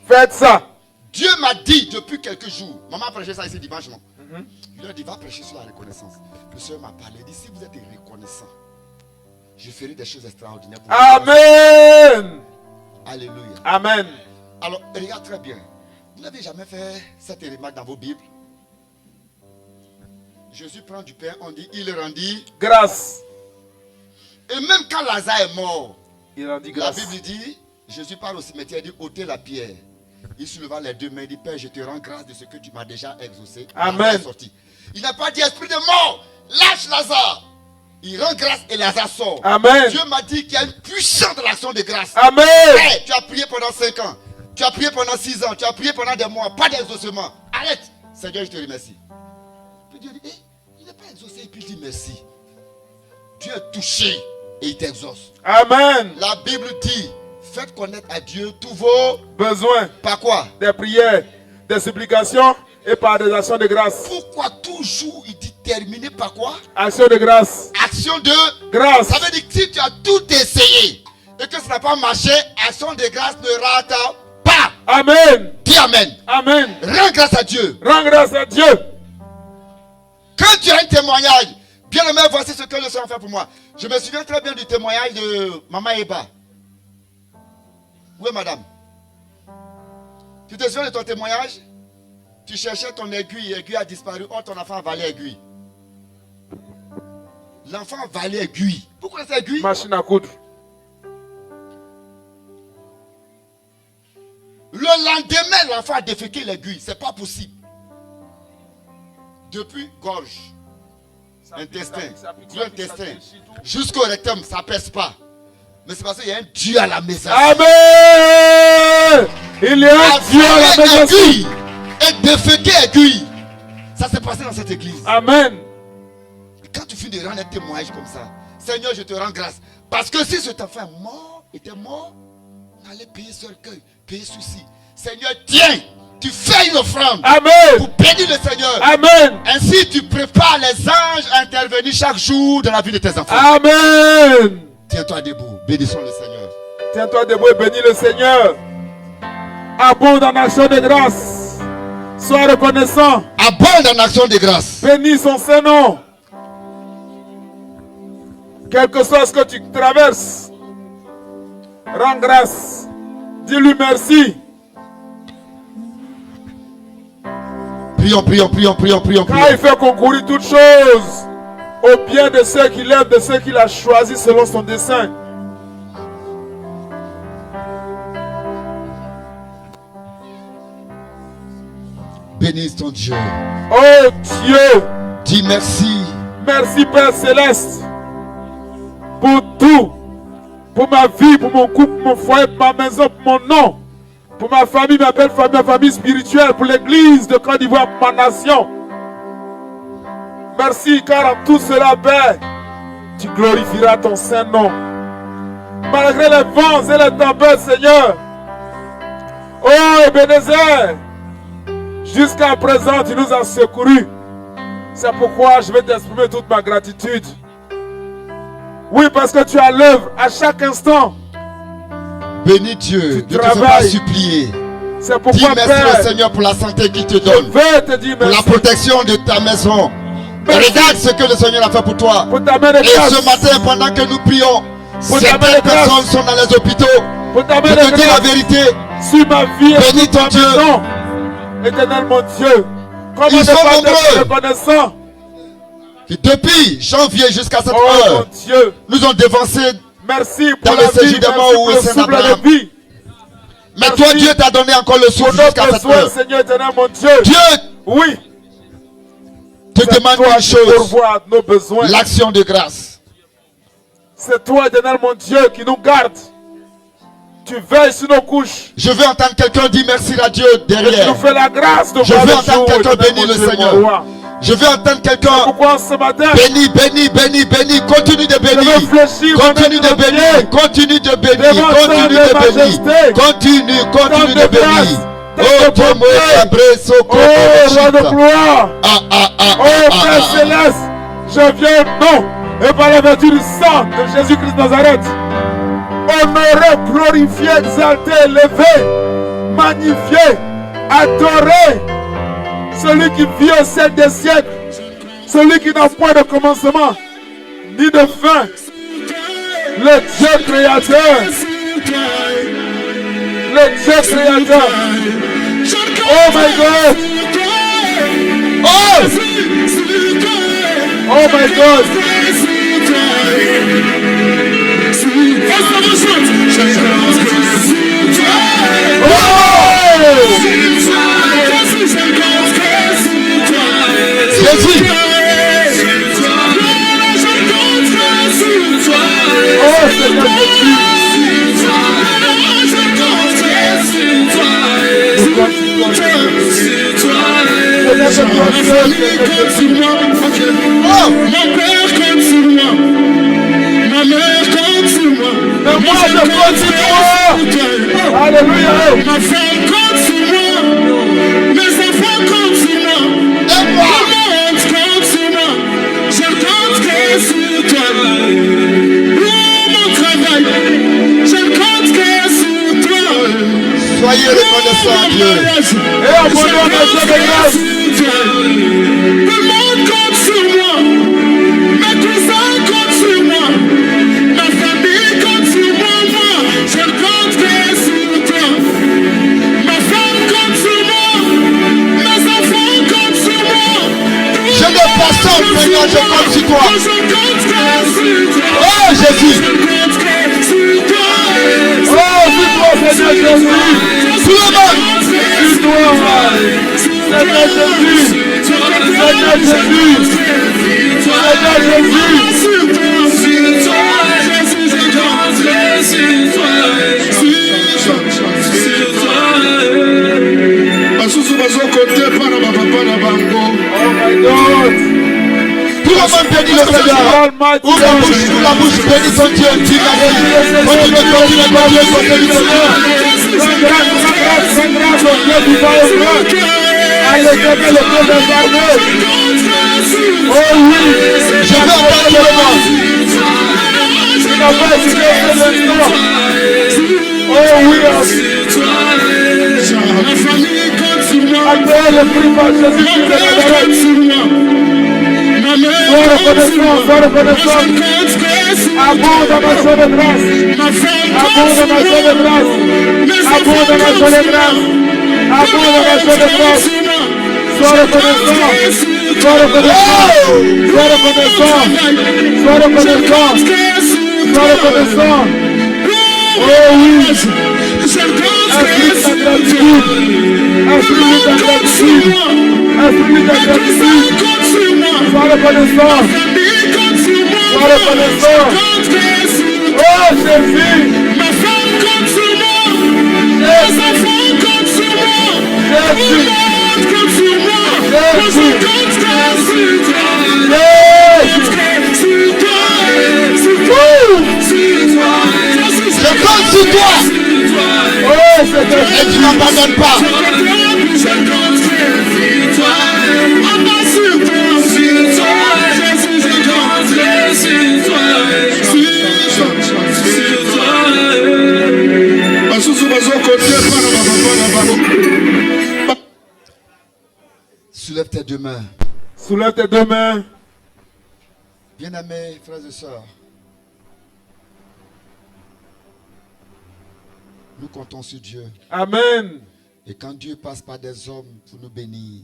Faites ça. Dieu m'a dit depuis quelques jours. Maman a prêché ça ici dimanche, non? Je lui ai dit, va prêcher sur la reconnaissance. Le Seigneur m'a parlé. Il dit, si vous êtes reconnaissant, je ferai des choses extraordinaires pour vous. Amen. Alléluia. Amen. Alors, regarde très bien. Vous n'avez jamais fait cette remarque dans vos Bibles? Jésus prend du pain, on dit, il rendit grâce. Et même quand Lazare est mort, il rendit grâce. La Bible dit, Jésus parle au cimetière, il dit, ôtez la pierre. Il souleva les 2 mains, il dit, Père, je te rends grâce de ce que tu m'as déjà exaucé. Amen. Il n'a pas dit, esprit de mort, lâche Lazare. Il rend grâce et Lazare sort. Amen. Dieu m'a dit qu'il y a une puissance de l'action de grâce. Amen. Hey, tu as prié pendant 5 ans. Tu as prié pendant 6 ans. Tu as prié pendant des mois. Pas d'exaucement. Arrête. Seigneur, je te remercie. Puis Dieu dit, il n'est pas exaucé. Et puis il dit merci. Dieu est touché et il t'exauce. Amen. La Bible dit, faites connaître à Dieu tous vos besoins. Par quoi? Des prières, des supplications et par des actions de grâce. Pourquoi toujours il dit terminer par quoi? Action de grâce. Action de grâce. Ça veut dire que si tu as tout essayé et que ça n'a pas marché, action de grâce ne rate pas. Amen. Dis amen. Amen. Rends grâce à Dieu. Rends grâce à Dieu. Quand tu as un témoignage, bien aimé, voici ce que le Seigneur fait pour moi. Je me souviens très bien du témoignage de Maman Eba. Oui, madame. Tu te souviens de ton témoignage? Tu cherchais ton aiguille, l'aiguille a disparu. Oh, ton enfant a avalé l'aiguille. L'enfant a avalé l'aiguille. Pourquoi c'est aiguille? Machine à coudre. Le lendemain, l'enfant a déféqué l'aiguille. C'est pas possible. Depuis gorge, intestin, jusqu'au rectum, ça ne pèse pas. Mais c'est parce qu'il y a un Dieu à la maison. Amen. Il y a un Dieu à la maison. Aiguille et déféquer aiguille. Ça s'est passé dans cette église. Amen. Quand tu finis de rendre un témoignage comme ça, Seigneur, je te rends grâce. Parce que si cet enfant était mort, on allait payer cercueil, payer souci. Seigneur, tiens, tu fais une offrande. Amen. Pour bénir le Seigneur. Amen. Ainsi, tu prépares les anges à intervenir chaque jour dans la vie de tes enfants. Amen. Tiens-toi debout, bénissons le Seigneur. Tiens-toi debout et bénis le Seigneur. Abonde en action de grâce. Sois reconnaissant. Abonde en action de grâce. Bénis son Saint-Nom. Quel que soit ce que tu traverses, rends grâce. Dis-lui merci. Prions. Car il fait concourir toutes choses au bien de ceux qu'il aime, de ceux qu'il a choisis selon son dessein. Bénisse ton Dieu. Oh Dieu, Dis merci. merci Père Céleste pour tout, pour ma vie, pour mon couple, pour mon foyer, pour ma maison, pour mon nom, pour ma famille, ma belle famille, ma famille spirituelle, pour l'église de Côte d'Ivoire, pour ma nation. Merci car en tout cela, Père, tu glorifieras ton saint nom. Malgré les vents et les tempêtes, Seigneur. Oh Ebenezer, jusqu'à présent, tu nous as secourus. C'est pourquoi je vais t'exprimer toute ma gratitude. Oui, parce que tu as l'œuvre à chaque instant. Bénis Dieu. Tu Ne te fais pas supplier. C'est Dis pourquoi, merci Père, au Seigneur pour la santé qu'il te je donne. vais te dire Pour la merci. protection de ta maison. Merci. Regarde ce que le Seigneur a fait pour toi. Pour ta main de Et grâce. ce matin, pendant que nous prions, Pour ta main certaines de grâce. personnes sont dans les hôpitaux. Pour ta Je main de te dis la grâce vérité. sur ma vie et Bénis sur ton ma Dieu. maison. Éternel mon Dieu, comment Ils ne sont pas nombreux. être reconnaissant? Depuis janvier jusqu'à cette Oh mon heure, Dieu, nous ont dévancé. merci Dans pour le la séjour vie, des merci morts pour où le Saint souffle Abraham. de vie. Mais Merci. toi, Dieu t'a donné encore le Pour souffle nos jusqu'à cette besoins, heure. Seigneur éternel mon Dieu. Dieu Oui, te c'est demande toi une qui chose. pourvois nos besoins. L'action de grâce. C'est toi, éternel mon Dieu, qui nous garde. Tu veilles sur nos couches. Je veux entendre quelqu'un dire merci à Dieu Et tu derrière. nous fais la grâce de Je voir veux le entendre jour, quelqu'un éternel bénir mon le Dieu, Seigneur. mon roi. Je veux entendre quelqu'un Pourquoi ce matin, béni. Continue de bénir. réfléchir, Continue de remettre nos bénir. pieds Continue de bénir. devant Continue ton de bénir. majesté. Continue Tant de de grâce, bénir. tant Oh, de Tomo bonté. Cabreso, Oh, roi de gloire. Oh, Père Ah. Céleste, je viens au nom et par la vertu du sang de Jésus-Christ de Nazareth. Honoré, glorifié, exalté, élevé, magnifié, adoré. Celui qui vit au siècle des siècles. Celui qui n'a point de commencement, ni de fin. Le Dieu créateur. Le Dieu créateur. Oh my God. Oh! Oh my God. Jésus. Oh Seigneur Jésus. Oh. Mais moi je compte sur toi. Alléluia. Ma femme compte sur moi. Mes enfants comptent sur moi. Aide-moi. Le monde compte sur moi. Je compte que sur toi. Pour mon travail, je compte que sur toi. Soyez reconnaissants à Dieu. Et abondons notre Dieu de grâce. Le monde compte sur moi. Mes cousins comptent sur moi. Ma famille compte sur moi. Je compte que sur toi. Ma femme compte sur moi. Mes enfants comptent sur moi. Je ne passe pas, Seigneur, je compte sur toi. Je compte que sur toi. Oh, Jésus. Je compte que sur toi. Oh, sur toi, Seigneur Jésus. Tout le monde. Sur toi, Seigneur Jésus. Seigneur Jésus. Seigneur Jésus. Oh my God. Tout le monde bénit le Seigneur. Almighty Ouvre la bouche, bénis ton Dieu. Dis merci. Continue, continue, Seigneur. Sans grâce au Dieu du Saint-Esprit. À l'éternel, le Dieu des armées. Oh oui. Je veux entendre tout le monde. Tu n'as pas hésité un seul instant. Oh oui. Accordez le prix par Jésus-Christ de Nazareth. Sois reconnaissant, sois reconnaissant. Abonde dans ma joie de grâce. Abonde dans ma joie de grâce. Abonde dans ma joie de grâce. Abonde dans ma joie de grâce. Sois reconnaissant. Sois reconnaissant. Sois reconnaissant. Sois reconnaissant. Sois reconnaissant. Oh oui. Exprime ta gratitude. Exprime ta gratitude. Exprime ta gratitude. Sois reconnaissant. Sois reconnaissant. Oh Jésus. Ma femme compte sur moi. Mes enfants comptent sur moi. Tout le monde compte sur moi. Moi je compte que sur toi. Sur toi. Sur toi. Je compte sur toi. Oh Seigneur. Et tu ne m'abandonnes pas. Je compte sur toi. On va sur toi. Sur toi. Jésus, je compte sur toi. Sur toi. Soulève tes deux mains. Soulève tes deux mains. Bien-aimés, frères et sœurs, nous comptons sur Dieu. Amen. Et quand Dieu passe par des hommes pour nous bénir,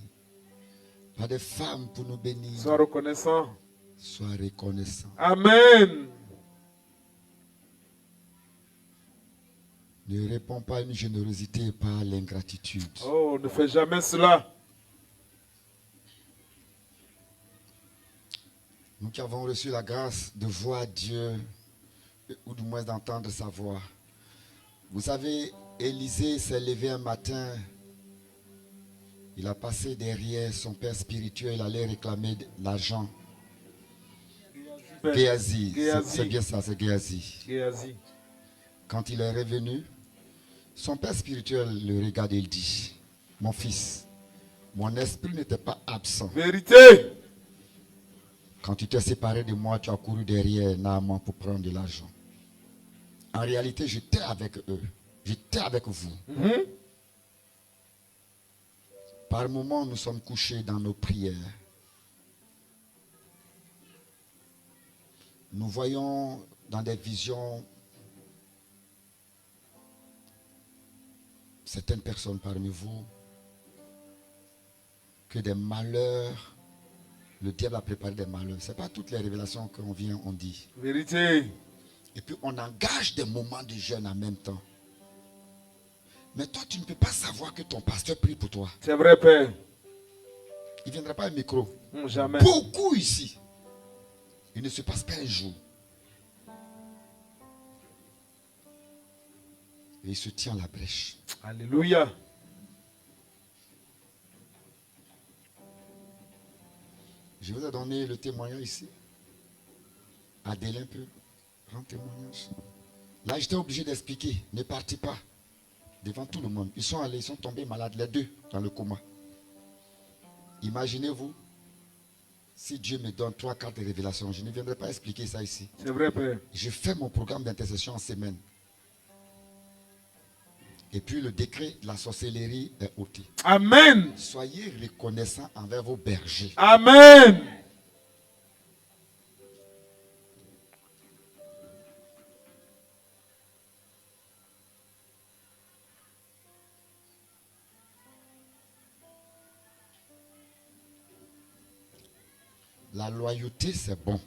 par des femmes pour nous bénir, Sois reconnaissant. sois reconnaissant. Amen. Ne réponds pas à une générosité par l'ingratitude. Oh, ne fais jamais cela. Nous qui avons reçu la grâce de voir Dieu, ou du moins d'entendre sa voix. Vous savez, Élisée s'est levé un matin. Il a passé derrière son père spirituel, il allait réclamer l'argent. Géasi, c'est bien ça, c'est Géasi. Géasi. Quand il est revenu, son père spirituel le regarde et il dit, mon fils, mon esprit n'était pas absent. Vérité. Quand tu t'es séparé de moi, tu as couru derrière Naaman pour prendre de l'argent. En réalité, j'étais avec eux. J'étais avec vous. Par moments, nous sommes couchés dans nos prières. Nous voyons dans des visions certaines personnes parmi vous que des malheurs, le diable a préparé des malheurs. Ce n'est pas toutes les révélations qu'on vient, on dit. Vérité. Et puis on engage des moments de jeûne en même temps. Mais toi, tu ne peux pas savoir que ton pasteur prie pour toi. C'est vrai, Père. Il ne viendra pas à un micro. Jamais. Beaucoup ici. Il ne se passe pas un jour. Et il se tient la brèche. Alléluia. Je vous ai donné le témoignage ici. Adèle un peu. Rends témoignage. Là, j'étais obligé d'expliquer. Ne partez pas. Devant tout le monde. Ils sont allés, ils sont tombés malades, les deux, dans le coma. Imaginez-vous, si Dieu me donne 3-4 révélations, je ne viendrai pas expliquer ça ici. C'est vrai, Père. Je fais mon programme d'intercession en semaine. Et puis le décret de la sorcellerie est ôté. Amen. Soyez reconnaissants envers vos bergers. Amen. La loyauté, c'est bon.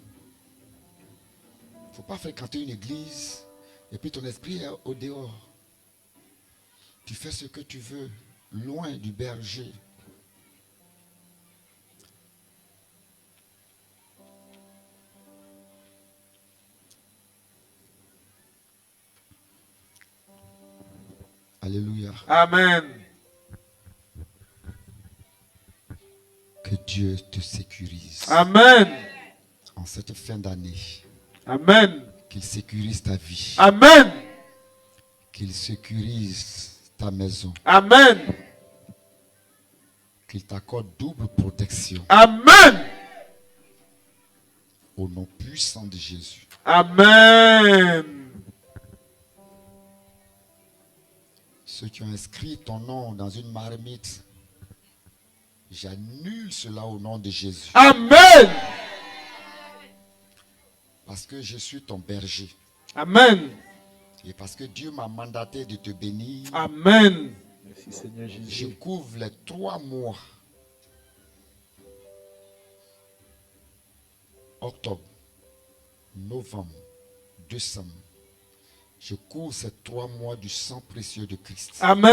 Il ne faut pas fréquenter une église et puis ton esprit est au dehors. Tu fais ce que tu veux, loin du berger. Alléluia. Amen. Que Dieu te sécurise. Amen. En cette fin d'année. Amen. Qu'il sécurise ta vie. Amen. Qu'il sécurise ta maison. Amen. Qu'il t'accorde double protection. Amen. Au nom puissant de Jésus. Amen. Ceux qui ont inscrit ton nom dans une marmite, j'annule cela au nom de Jésus. Amen. Parce que je suis ton berger. Amen. Et parce que Dieu m'a mandaté de te bénir. Amen. Merci Seigneur Je Jésus. couvre les 3 mois octobre, novembre, décembre, je cours ces 3 mois du sang précieux de Christ. Amen.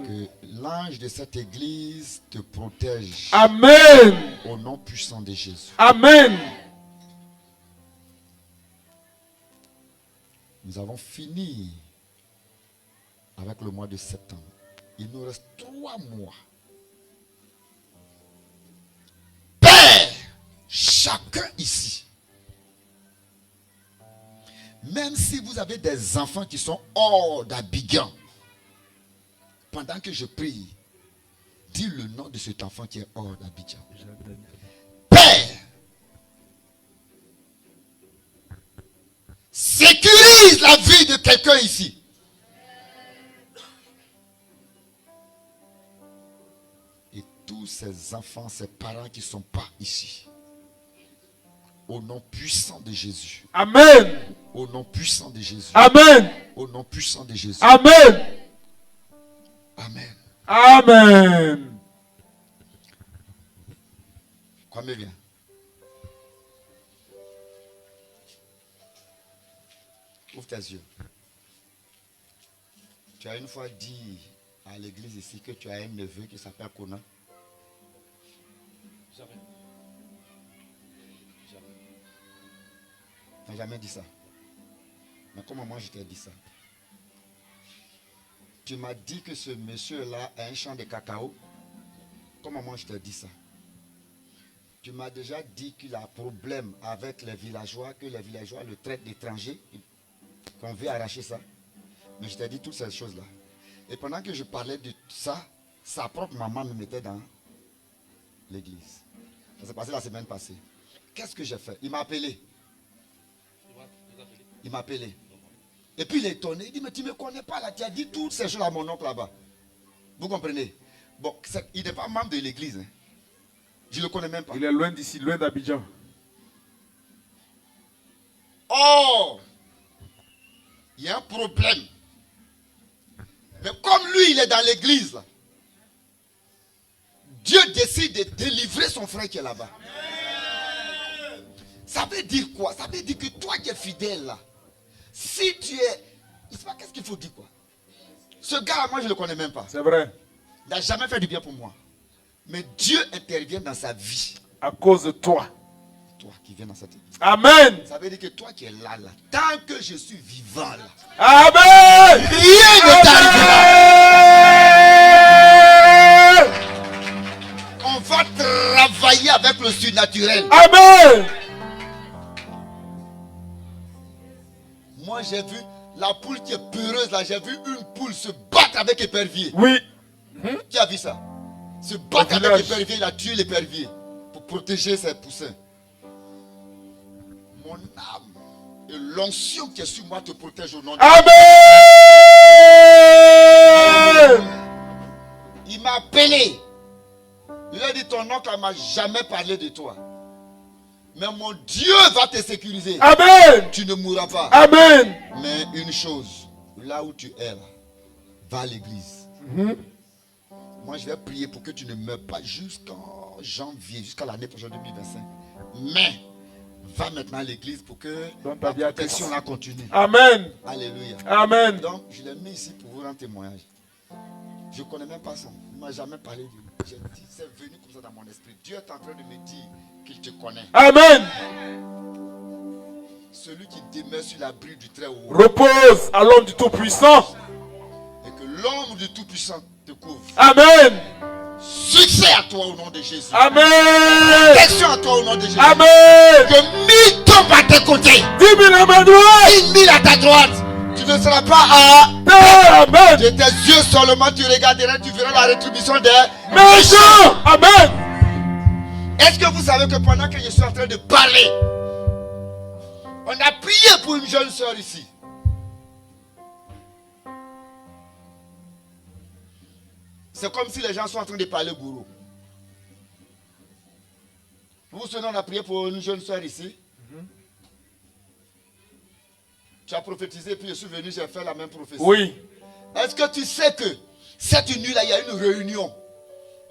Que l'ange de cette église te protège. Amen. Au nom puissant de Jésus. Amen. Nous avons fini avec le mois de septembre. Il nous reste 3 mois. Père, chacun ici, même si vous avez des enfants qui sont hors d'Abidjan, pendant que je prie, dis le nom de cet enfant qui est hors d'Abidjan. Père, sécurise la vie de quelqu'un ici. Et tous ces enfants, ces parents qui ne sont pas ici, au nom puissant de Jésus. Amen. Au nom puissant de Jésus. Amen. Au nom puissant de Jésus. Amen. Amen. Amen. Crois-moi bien. Ouvre tes yeux. Tu as une fois dit à l'église ici que tu as un neveu qui s'appelle Conan. Jamais. Tu n'as jamais dit ça. Mais comment moi je t'ai dit ça? Tu m'as dit que ce monsieur-là a un champ de cacao. Comment moi je t'ai dit ça? Tu m'as déjà dit qu'il a un problème avec les villageois, que les villageois le traitent d'étranger, qu'on veut arracher ça. Mais je t'ai dit toutes ces choses-là. Et pendant que je parlais de ça, sa propre maman me mettait dans l'église. Ça s'est passé la semaine passée. Qu'est-ce que j'ai fait? Il m'a appelé. Il m'a appelé. Et puis il est étonné. Il dit, mais tu ne me connais pas là. Tu as dit toutes ces choses à mon oncle là-bas. Vous comprenez? Bon, il n'est pas membre de l'église. Hein. Je ne le connais même pas. Il est loin d'ici, loin d'Abidjan. Oh! Il y a un problème. Mais comme lui, il est dans l'église, là, Dieu décide de délivrer son frère qui est là-bas. Ça veut dire quoi? Ça veut dire que toi qui es fidèle là, si tu es... Je ne sais pas qu'est-ce qu'il faut dire quoi. Ce gars, moi je ne le connais même pas. C'est vrai. Il n'a jamais fait du bien pour moi. Mais Dieu intervient dans sa vie. À cause de toi. Toi qui viens dans cette église. Amen. Ça veut dire que toi qui es là, tant que je suis vivant là, Amen. rien ne t'arrivera. On va travailler avec le surnaturel. Amen. Moi j'ai vu la poule qui est peureuse là, j'ai vu une poule se battre avec épervier. Oui. Qui a vu ça? Se battre Au avec village. l'épervier, il a tué l'épervier pour protéger ses poussins. Mon âme et l'onction qui est sur moi te protège au nom de Amen. Il m'a appelé. Il a dit, ton oncle ne m'a jamais parlé de toi. Mais mon Dieu va te sécuriser. Amen. Tu ne mourras pas. Amen. Mais une chose, là où tu es là, va à l'église. Moi je vais prier pour que tu ne meurs pas jusqu'en janvier, jusqu'à l'année prochaine 2025. Mais va maintenant à l'église pour que Dans ta la vie à protection là continue. Amen. Alléluia. Amen. Donc je l'ai mis ici pour vous rendre témoignage. Je ne connais même pas son. Il ne m'a jamais parlé de lui. J'ai dit, c'est venu comme ça dans mon esprit. Dieu est en train de me dire qu'il te connaît. Amen. Celui qui demeure sur l'abri du Très-Haut. Repose à l'homme du Tout-Puissant. Et que l'ombre du Tout-Puissant te couvre. Amen. Succès à toi au nom de Jésus. Amen. Protection à toi au nom de Jésus. Amen. Que 1000 tombent à tes côtés. 10 000 à ma droite. 10 000 à ta droite. Tu ne seras pas à Terre. Amen. de tes yeux seulement, tu regarderas, tu verras la rétribution des Méchant. Amen. Est-ce que vous savez que pendant que je suis en train de parler, on a prié pour une jeune soeur ici. C'est comme si les gens sont en train de parler gourou. Vous vous souvenez, on a prié pour une jeune soeur ici. Tu as prophétisé, puis je suis venu, j'ai fait la même prophétie. Oui. Est-ce que tu sais que cette nuit-là, il y a une réunion.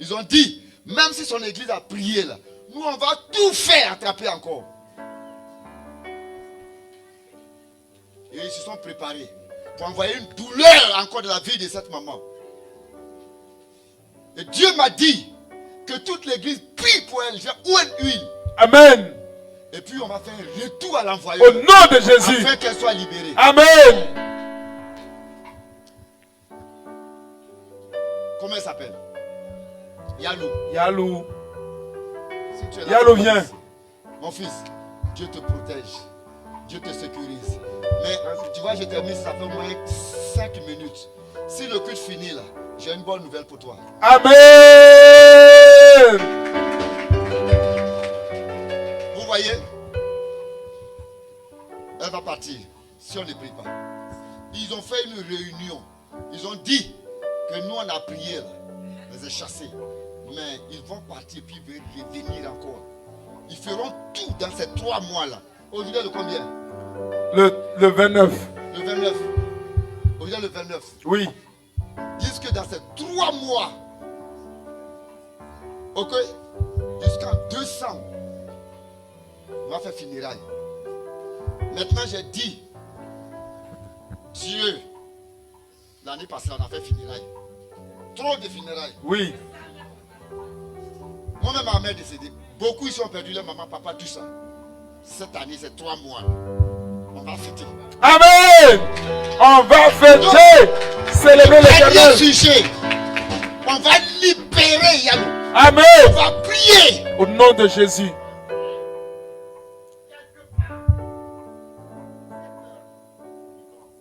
Ils ont dit, même si son église a prié là, Nous, on va tout faire attraper encore. Et ils se sont préparés pour envoyer une douleur encore dans la vie de cette maman. Et Dieu m'a dit que toute l'église prie pour elle. Où est l'huile? Amen. Et puis on va faire un retour à l'envoyeur. Au nom de Jésus. Afin qu'elle soit libérée. Amen. Comment elle s'appelle? Yalou. Yalou. Si tu es là, Yalou, viens. Mon fils, Dieu te protège. Dieu te sécurise. Mais tu vois, je termine, ça fait au moins 5 minutes. Si le culte finit là, j'ai une bonne nouvelle pour toi. Amen. Vous voyez? Elle va partir si on ne prie pas. Ils ont fait une réunion. Ils ont dit que nous on a prié là. On les a chassés. Mais ils vont partir puis ils vont revenir encore. Ils feront tout dans ces 3 mois là. Aujourd'hui le combien? Le 29. Le 29. Aujourd'hui le 29. Oui. Ils disent que dans ces 3 mois, ok, jusqu'en décembre, on va faire funérailles. Maintenant j'ai dit, Dieu, l'année passée on a fait funérailles. Trop de funérailles. Oui. Moi-même ma mère est décédée. Beaucoup ici ont perdu leur maman, papa, tout ça. Cette année c'est 3 mois. On va fêter. Amen. On va fêter. Célébrer l'Éternel. Sujet. On va libérer Yalou. Amen. On va prier. Au nom de Jésus.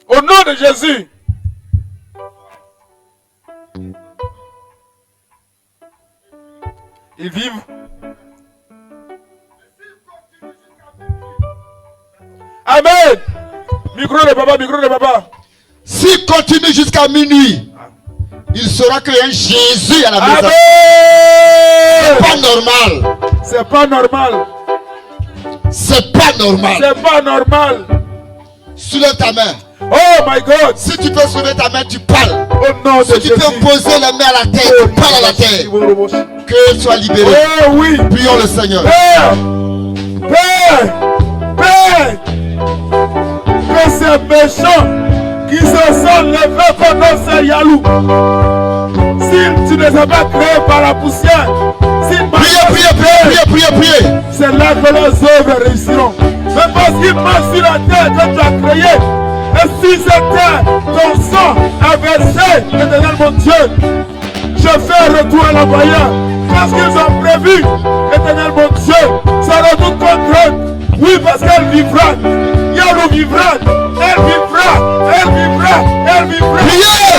Au nom de Jésus. Ils vivent. Amen. Micro de papa, micro de papa. S'il continue jusqu'à minuit, il saura qu'il y a un Jésus à la maison. Amen. C'est pas normal. C'est pas normal. C'est pas normal. C'est pas normal. Soulève ta main. Oh my God. Si tu peux soulever ta main, tu parles. Au nom de Si tu Jésus. peux poser la main à la terre, tu parles à la terre. Que soit libéré. Oh oui. Prions le Seigneur. Père. Père. Père. Que ces méchants qui se sont levés contre ces Yalou, si tu ne les as pas créés par la poussière, Priez. c'est là que leurs œuvres réussiront. Mais parce qu'ils marchent sur la terre que tu as créée, et si cette terre, ton sang a versé, Éternel mon Dieu, je fais un retour à l'envoyeur. Parce qu'ils ont prévu, Éternel mon Dieu, ça retourne contre eux. Oui, parce qu'elle vivra. Yalou vivra. Elle vivra. Elle vivra. Elle vivra.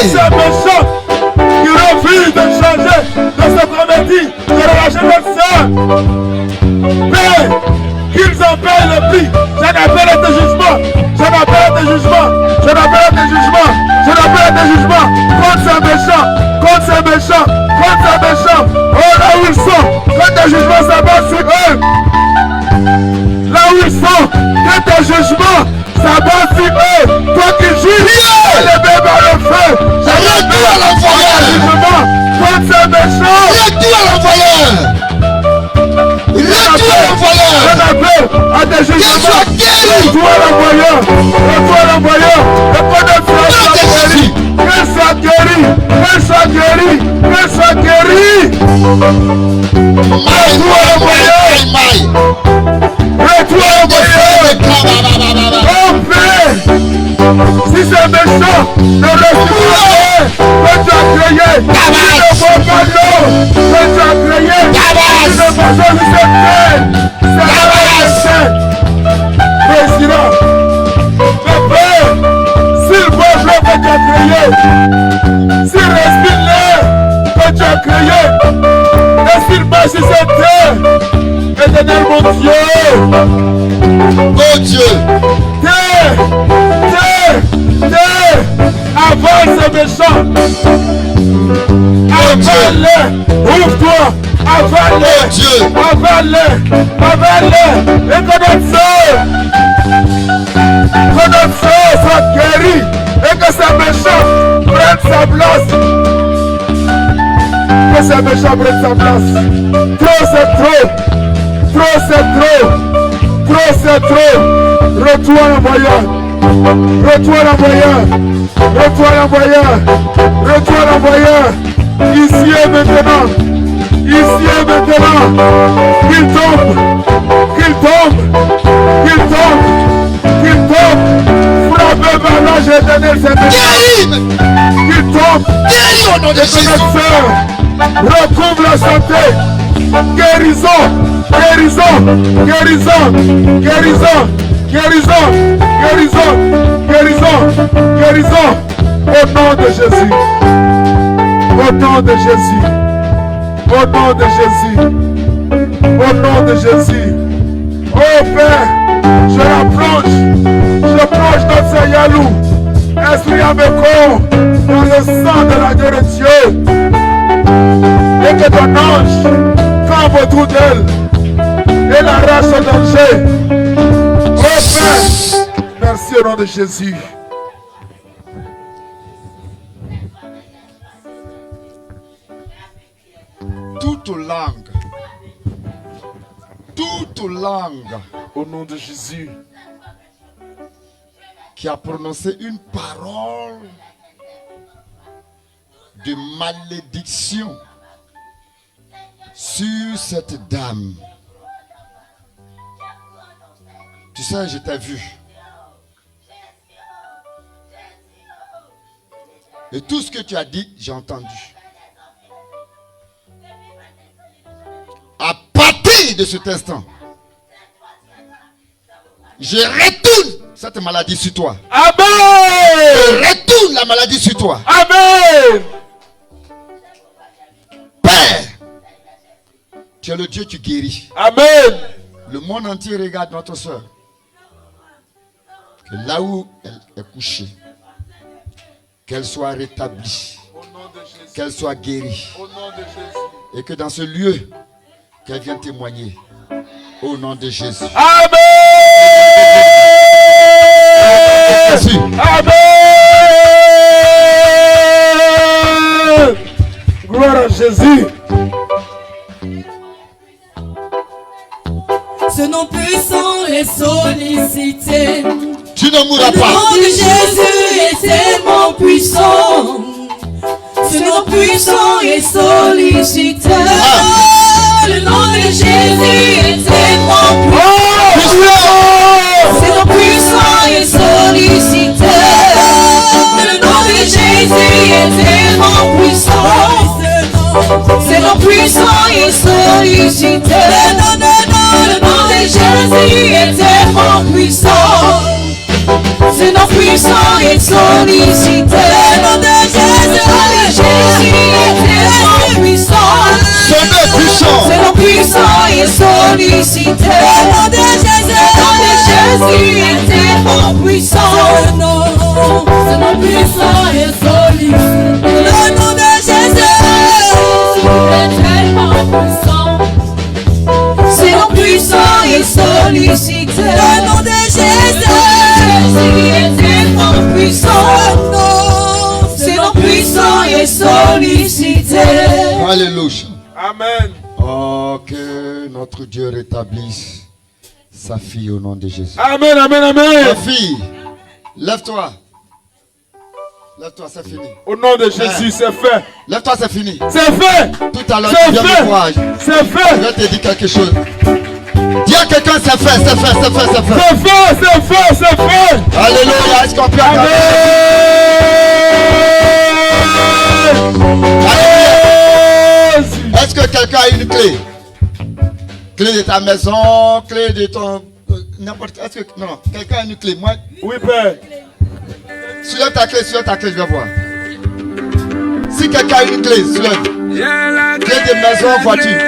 C'est méchant qui refuse de changer, de se convertir, de relâcher notre sœur. Père, qu'ils en payent le prix. J'en appelle tes jugements. J'en appelle tes jugements. J'en appelle tes jugements. J'en appelle tes jugements. Contre ces méchants. Contre ces méchants. Contre ces méchants. Oh, là où ils sont. Que tes jugements s'abattent sur eux. Là où ils sont, que tes jugements s'abattent sur eux. Toi qui juges, les bébés par le feu. Retour à l'envoyeur. Contre ces méchants. Retour à l'envoyeur. Retour à l'envoyeur. Je m'appelle à tes jugements. Retour à l'envoyeur. Retour à l'envoyeur. Et que notre frère soit guéri. Qu'elle soit guérie. Qu'elle soit guérie. Qu'elle soit guérie. Retour à l'envoyeur. Retour à l'envoyeur. Oh Père, si c'est méchant, ne reste pas que tu as créé. Si ne faut pas l'eau que tu as créé. Si ne faut pas sur cette terre, c'est la terre. Président, mais Père, s'il faut l'eau que tu as créé, s'il respire l'air que tu as créé, et s'il marche sur cette terre, Éternel mon Dieu, Oh Dieu, avale ces méchants, avale-les, ouvre-toi, avale-les, avale-les, avale-les, et que notre sœur soit guérie, et que ces méchants prennent sa place, que ces méchants prennent sa place. Trop c'est trop. trop, c'est trop. Trop, c'est trop. Retourne en voyant. Retourne en voyant. Retourne en voyant. Retourne en voyant. Ici et maintenant. Ici et maintenant. Qu'il tombe. Qu'il tombe. Qu'il tombe. Qu'il tombe. Frappez par l'ange éternel, c'est maintenant. Qu'il tombe. Guéris au nom de Jésus. Retrouve la santé. Guérison. Guérison. Guérison. Guérison. Guérison. Guérison. Guérison. Guérison. Au nom de Jésus. Au nom de Jésus. Au nom de Jésus. Au nom de Jésus. Oh Père, je la plonge. Je plonge dans ce yalou. Esprit avec corps dans le sang de la gueule de Dieu. Et que ton ange campe autour d'elle et l'arrache au danger. Oh Père, merci au nom de Jésus. Toute langue Au nom de Jésus. qui a prononcé une parole de malédiction sur cette dame. Tu sais, je t'ai vu. Et tout ce que tu as dit, j'ai entendu. À partir de cet instant, je retourne cette maladie sur toi. Amen. Je retourne la maladie sur toi. Amen. Père, tu es le Dieu qui guérit. Amen. Le monde entier regarde notre soeur. Que là où elle est couchée, qu'elle soit rétablie, Au nom de Jésus. qu'elle soit guérie. Au nom de Jésus. Et que dans ce lieu, qu'elle vienne témoigner. Au nom de Jésus. Amen. Jésus. Amen. Gloire à Jésus. Ce nom puissant est sollicité. Tu ne mourras Le pas. nom de Jésus est tellement puissant. Ce nom puissant est sollicité. Le nom de Jésus est tellement puissant. Ce nom puissant est sollicité. Le nom de Jésus est tellement puissant. Ce nom puissant est sollicité. Le nom de Jésus est tellement puissant. Ce nom puissant est sollicité. Le nom de Jésus est tellement puissant. Ce nom puissant. Ce nom puissant est sollicité. Le nom de Jésus est tellement puissant. Ce nom puissant est sollicité. Le nom de Jésus est tellement puissant. Ce nom puissant est sollicité. Le nom de Jésus est tellement puissant. Ce nom puissant est sollicité. Alléluia. Amen. Oh, que notre Dieu rétablisse sa fille au nom de Jésus. Amen, amen, Ma amen. fille, lève-toi. Lève-toi, c'est fini. Au nom de Jésus, c'est fait. Lève-toi, c'est fini. C'est fait. Tout à l'heure, C'est tu viens fait. me voir. C'est Je fait. vais te dire quelque chose. Dis à quelqu'un, c'est fait, c'est fait, c'est fait, c'est fait. C'est fait, c'est fait, c'est fait. Alléluia, est-ce qu'on peut acclamer? Est-ce que quelqu'un a une clé? Clé de ta maison, clé de ton... n'importe... Est-ce que... Non, quelqu'un a une clé. Moi, Oui, Père. soulève ta clé, je vais voir. Si quelqu'un a une clé, soulève. Clé de maison, voiture.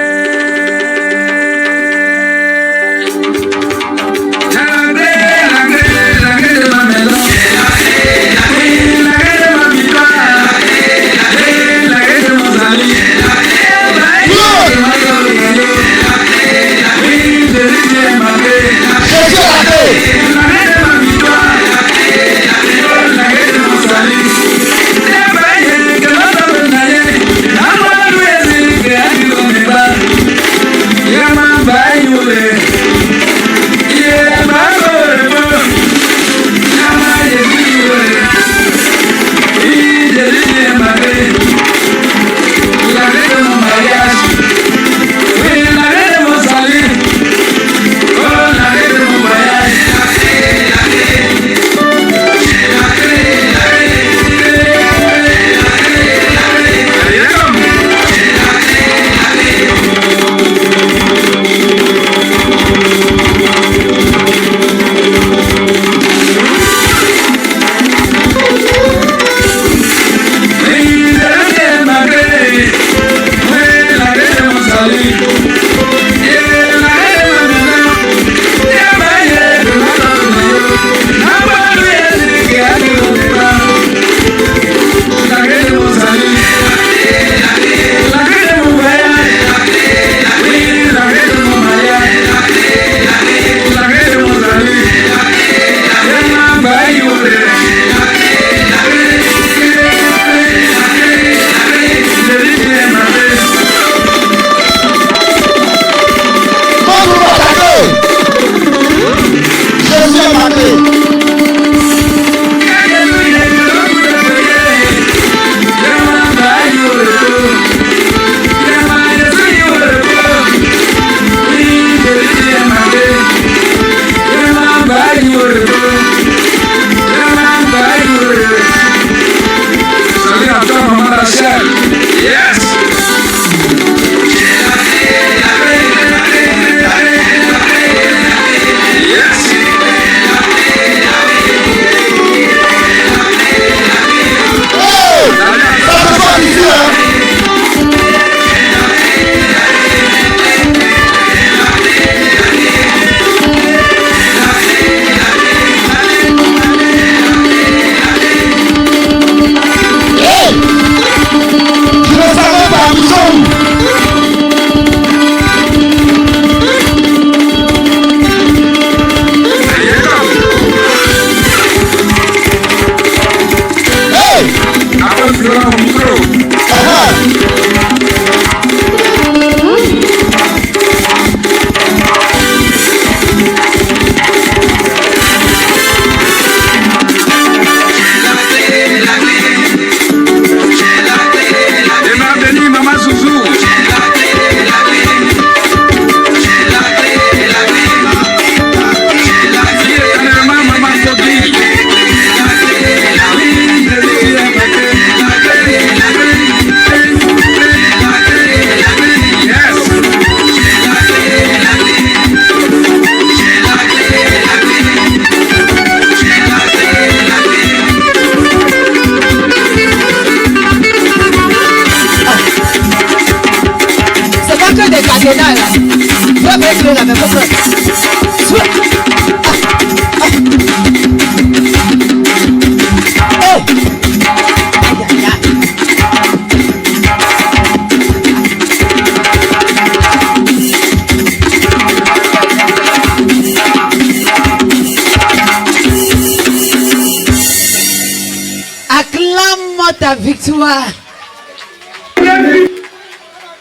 Acclame ta victoire.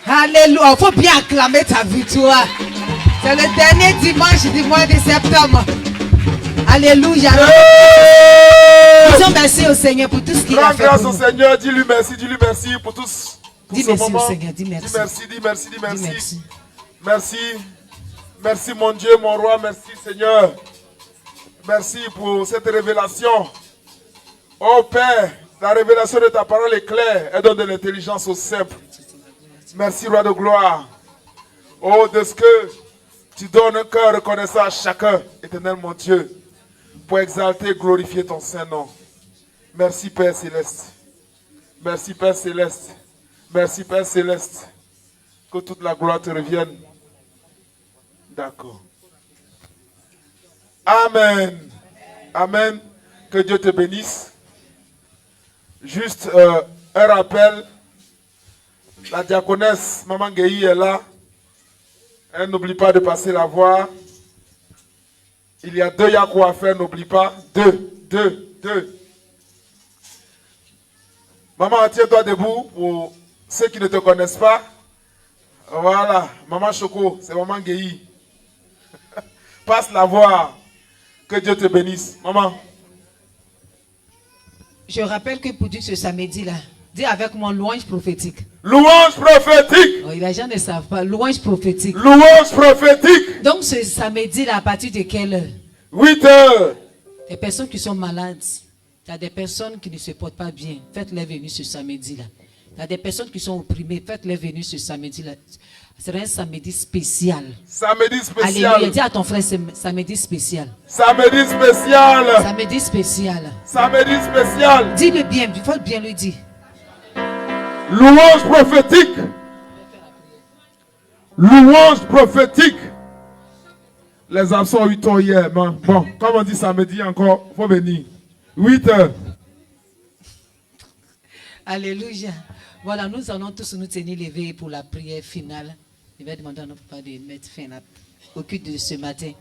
Alléluia. Il faut bien acclamer ta victoire. C'est le dernier dimanche du mois de septembre. Alléluia. Disons merci au Seigneur pour tout ce qu'il a fait. Grâce au Seigneur, dis-lui merci pour tous. Dis merci au Seigneur, dis merci. Dis merci. Merci. Merci mon Dieu, mon roi, merci Seigneur. Merci pour cette révélation. Oh Père, la révélation de ta parole est claire. Elle donne de l'intelligence aux simples. Merci, roi de gloire. Oh, de ce que tu donnes un cœur reconnaissant à chacun, éternel mon Dieu, pour exalter et glorifier ton Saint-Nom. Merci, Père Céleste. Merci, Père Céleste. Merci, Père Céleste. Que toute la gloire te revienne. D'accord. Amen. Amen. Que Dieu te bénisse. Juste un rappel. La diaconesse Maman Gueye est là. Elle n'oublie pas de passer la voir. Il y a 2 yakou à faire, n'oublie pas. 2. Maman, tiens-toi debout pour ceux qui ne te connaissent pas. Voilà, Maman Choco, c'est Maman Gueye. Passe la voir. Que Dieu te bénisse. Maman. Je rappelle que pour dire ce samedi-là, dis avec moi louange prophétique. Louange prophétique. Oh, les gens ne savent pas. Louange prophétique. Louange prophétique. Donc ce samedi-là, à partir de quelle heure? 8 heures. Les personnes qui sont malades, il y a des personnes qui ne se portent pas bien. Faites-les venir ce samedi-là. Il y a des personnes qui sont opprimées. Faites-les venir ce samedi-là. C'est un samedi spécial. Samedi spécial. Alléluia. Dis à ton frère, c'est samedi spécial. Samedi spécial. Samedi spécial. Samedi spécial. Dis-le bien, il faut bien le dire. Louange prophétique. Louange prophétique. Les absents 8 heures hier. Bon, comme on dit samedi encore, il faut venir. 8 heures. Alléluia. Voilà, nous allons tous nous tenir levés pour la prière finale. Je vais demander à notre papa de mettre fin au culte de ce matin.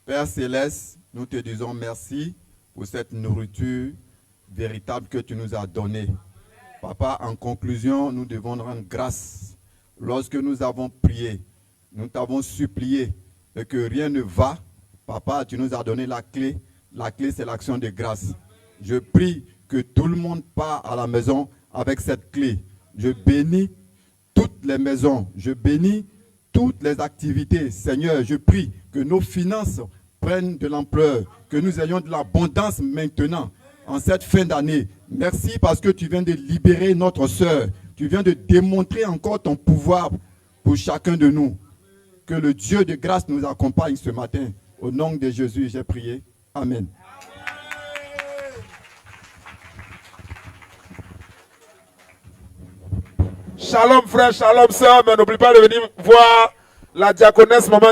Père Céleste, nous te disons merci pour cette nourriture véritable que tu nous as donnée. Papa, en conclusion, nous devons rendre grâce. Lorsque nous avons prié, nous t'avons supplié et que rien ne va, Papa, tu nous as donné la clé. La clé, c'est l'action de grâce. Je prie que tout le monde part à la maison avec cette clé. Je bénis toutes les maisons. Je bénis toutes les activités. Seigneur, je prie que nos finances prennent de l'ampleur, que nous ayons de l'abondance maintenant, en cette fin d'année. Merci parce que tu viens de libérer notre sœur. Tu viens de démontrer encore ton pouvoir pour chacun de nous. Que le Dieu de grâce nous accompagne ce matin. Au nom de Jésus, j'ai prié. Amen. Shalom frère, shalom sœur, mais n'oublie pas de venir voir la diaconesse maman.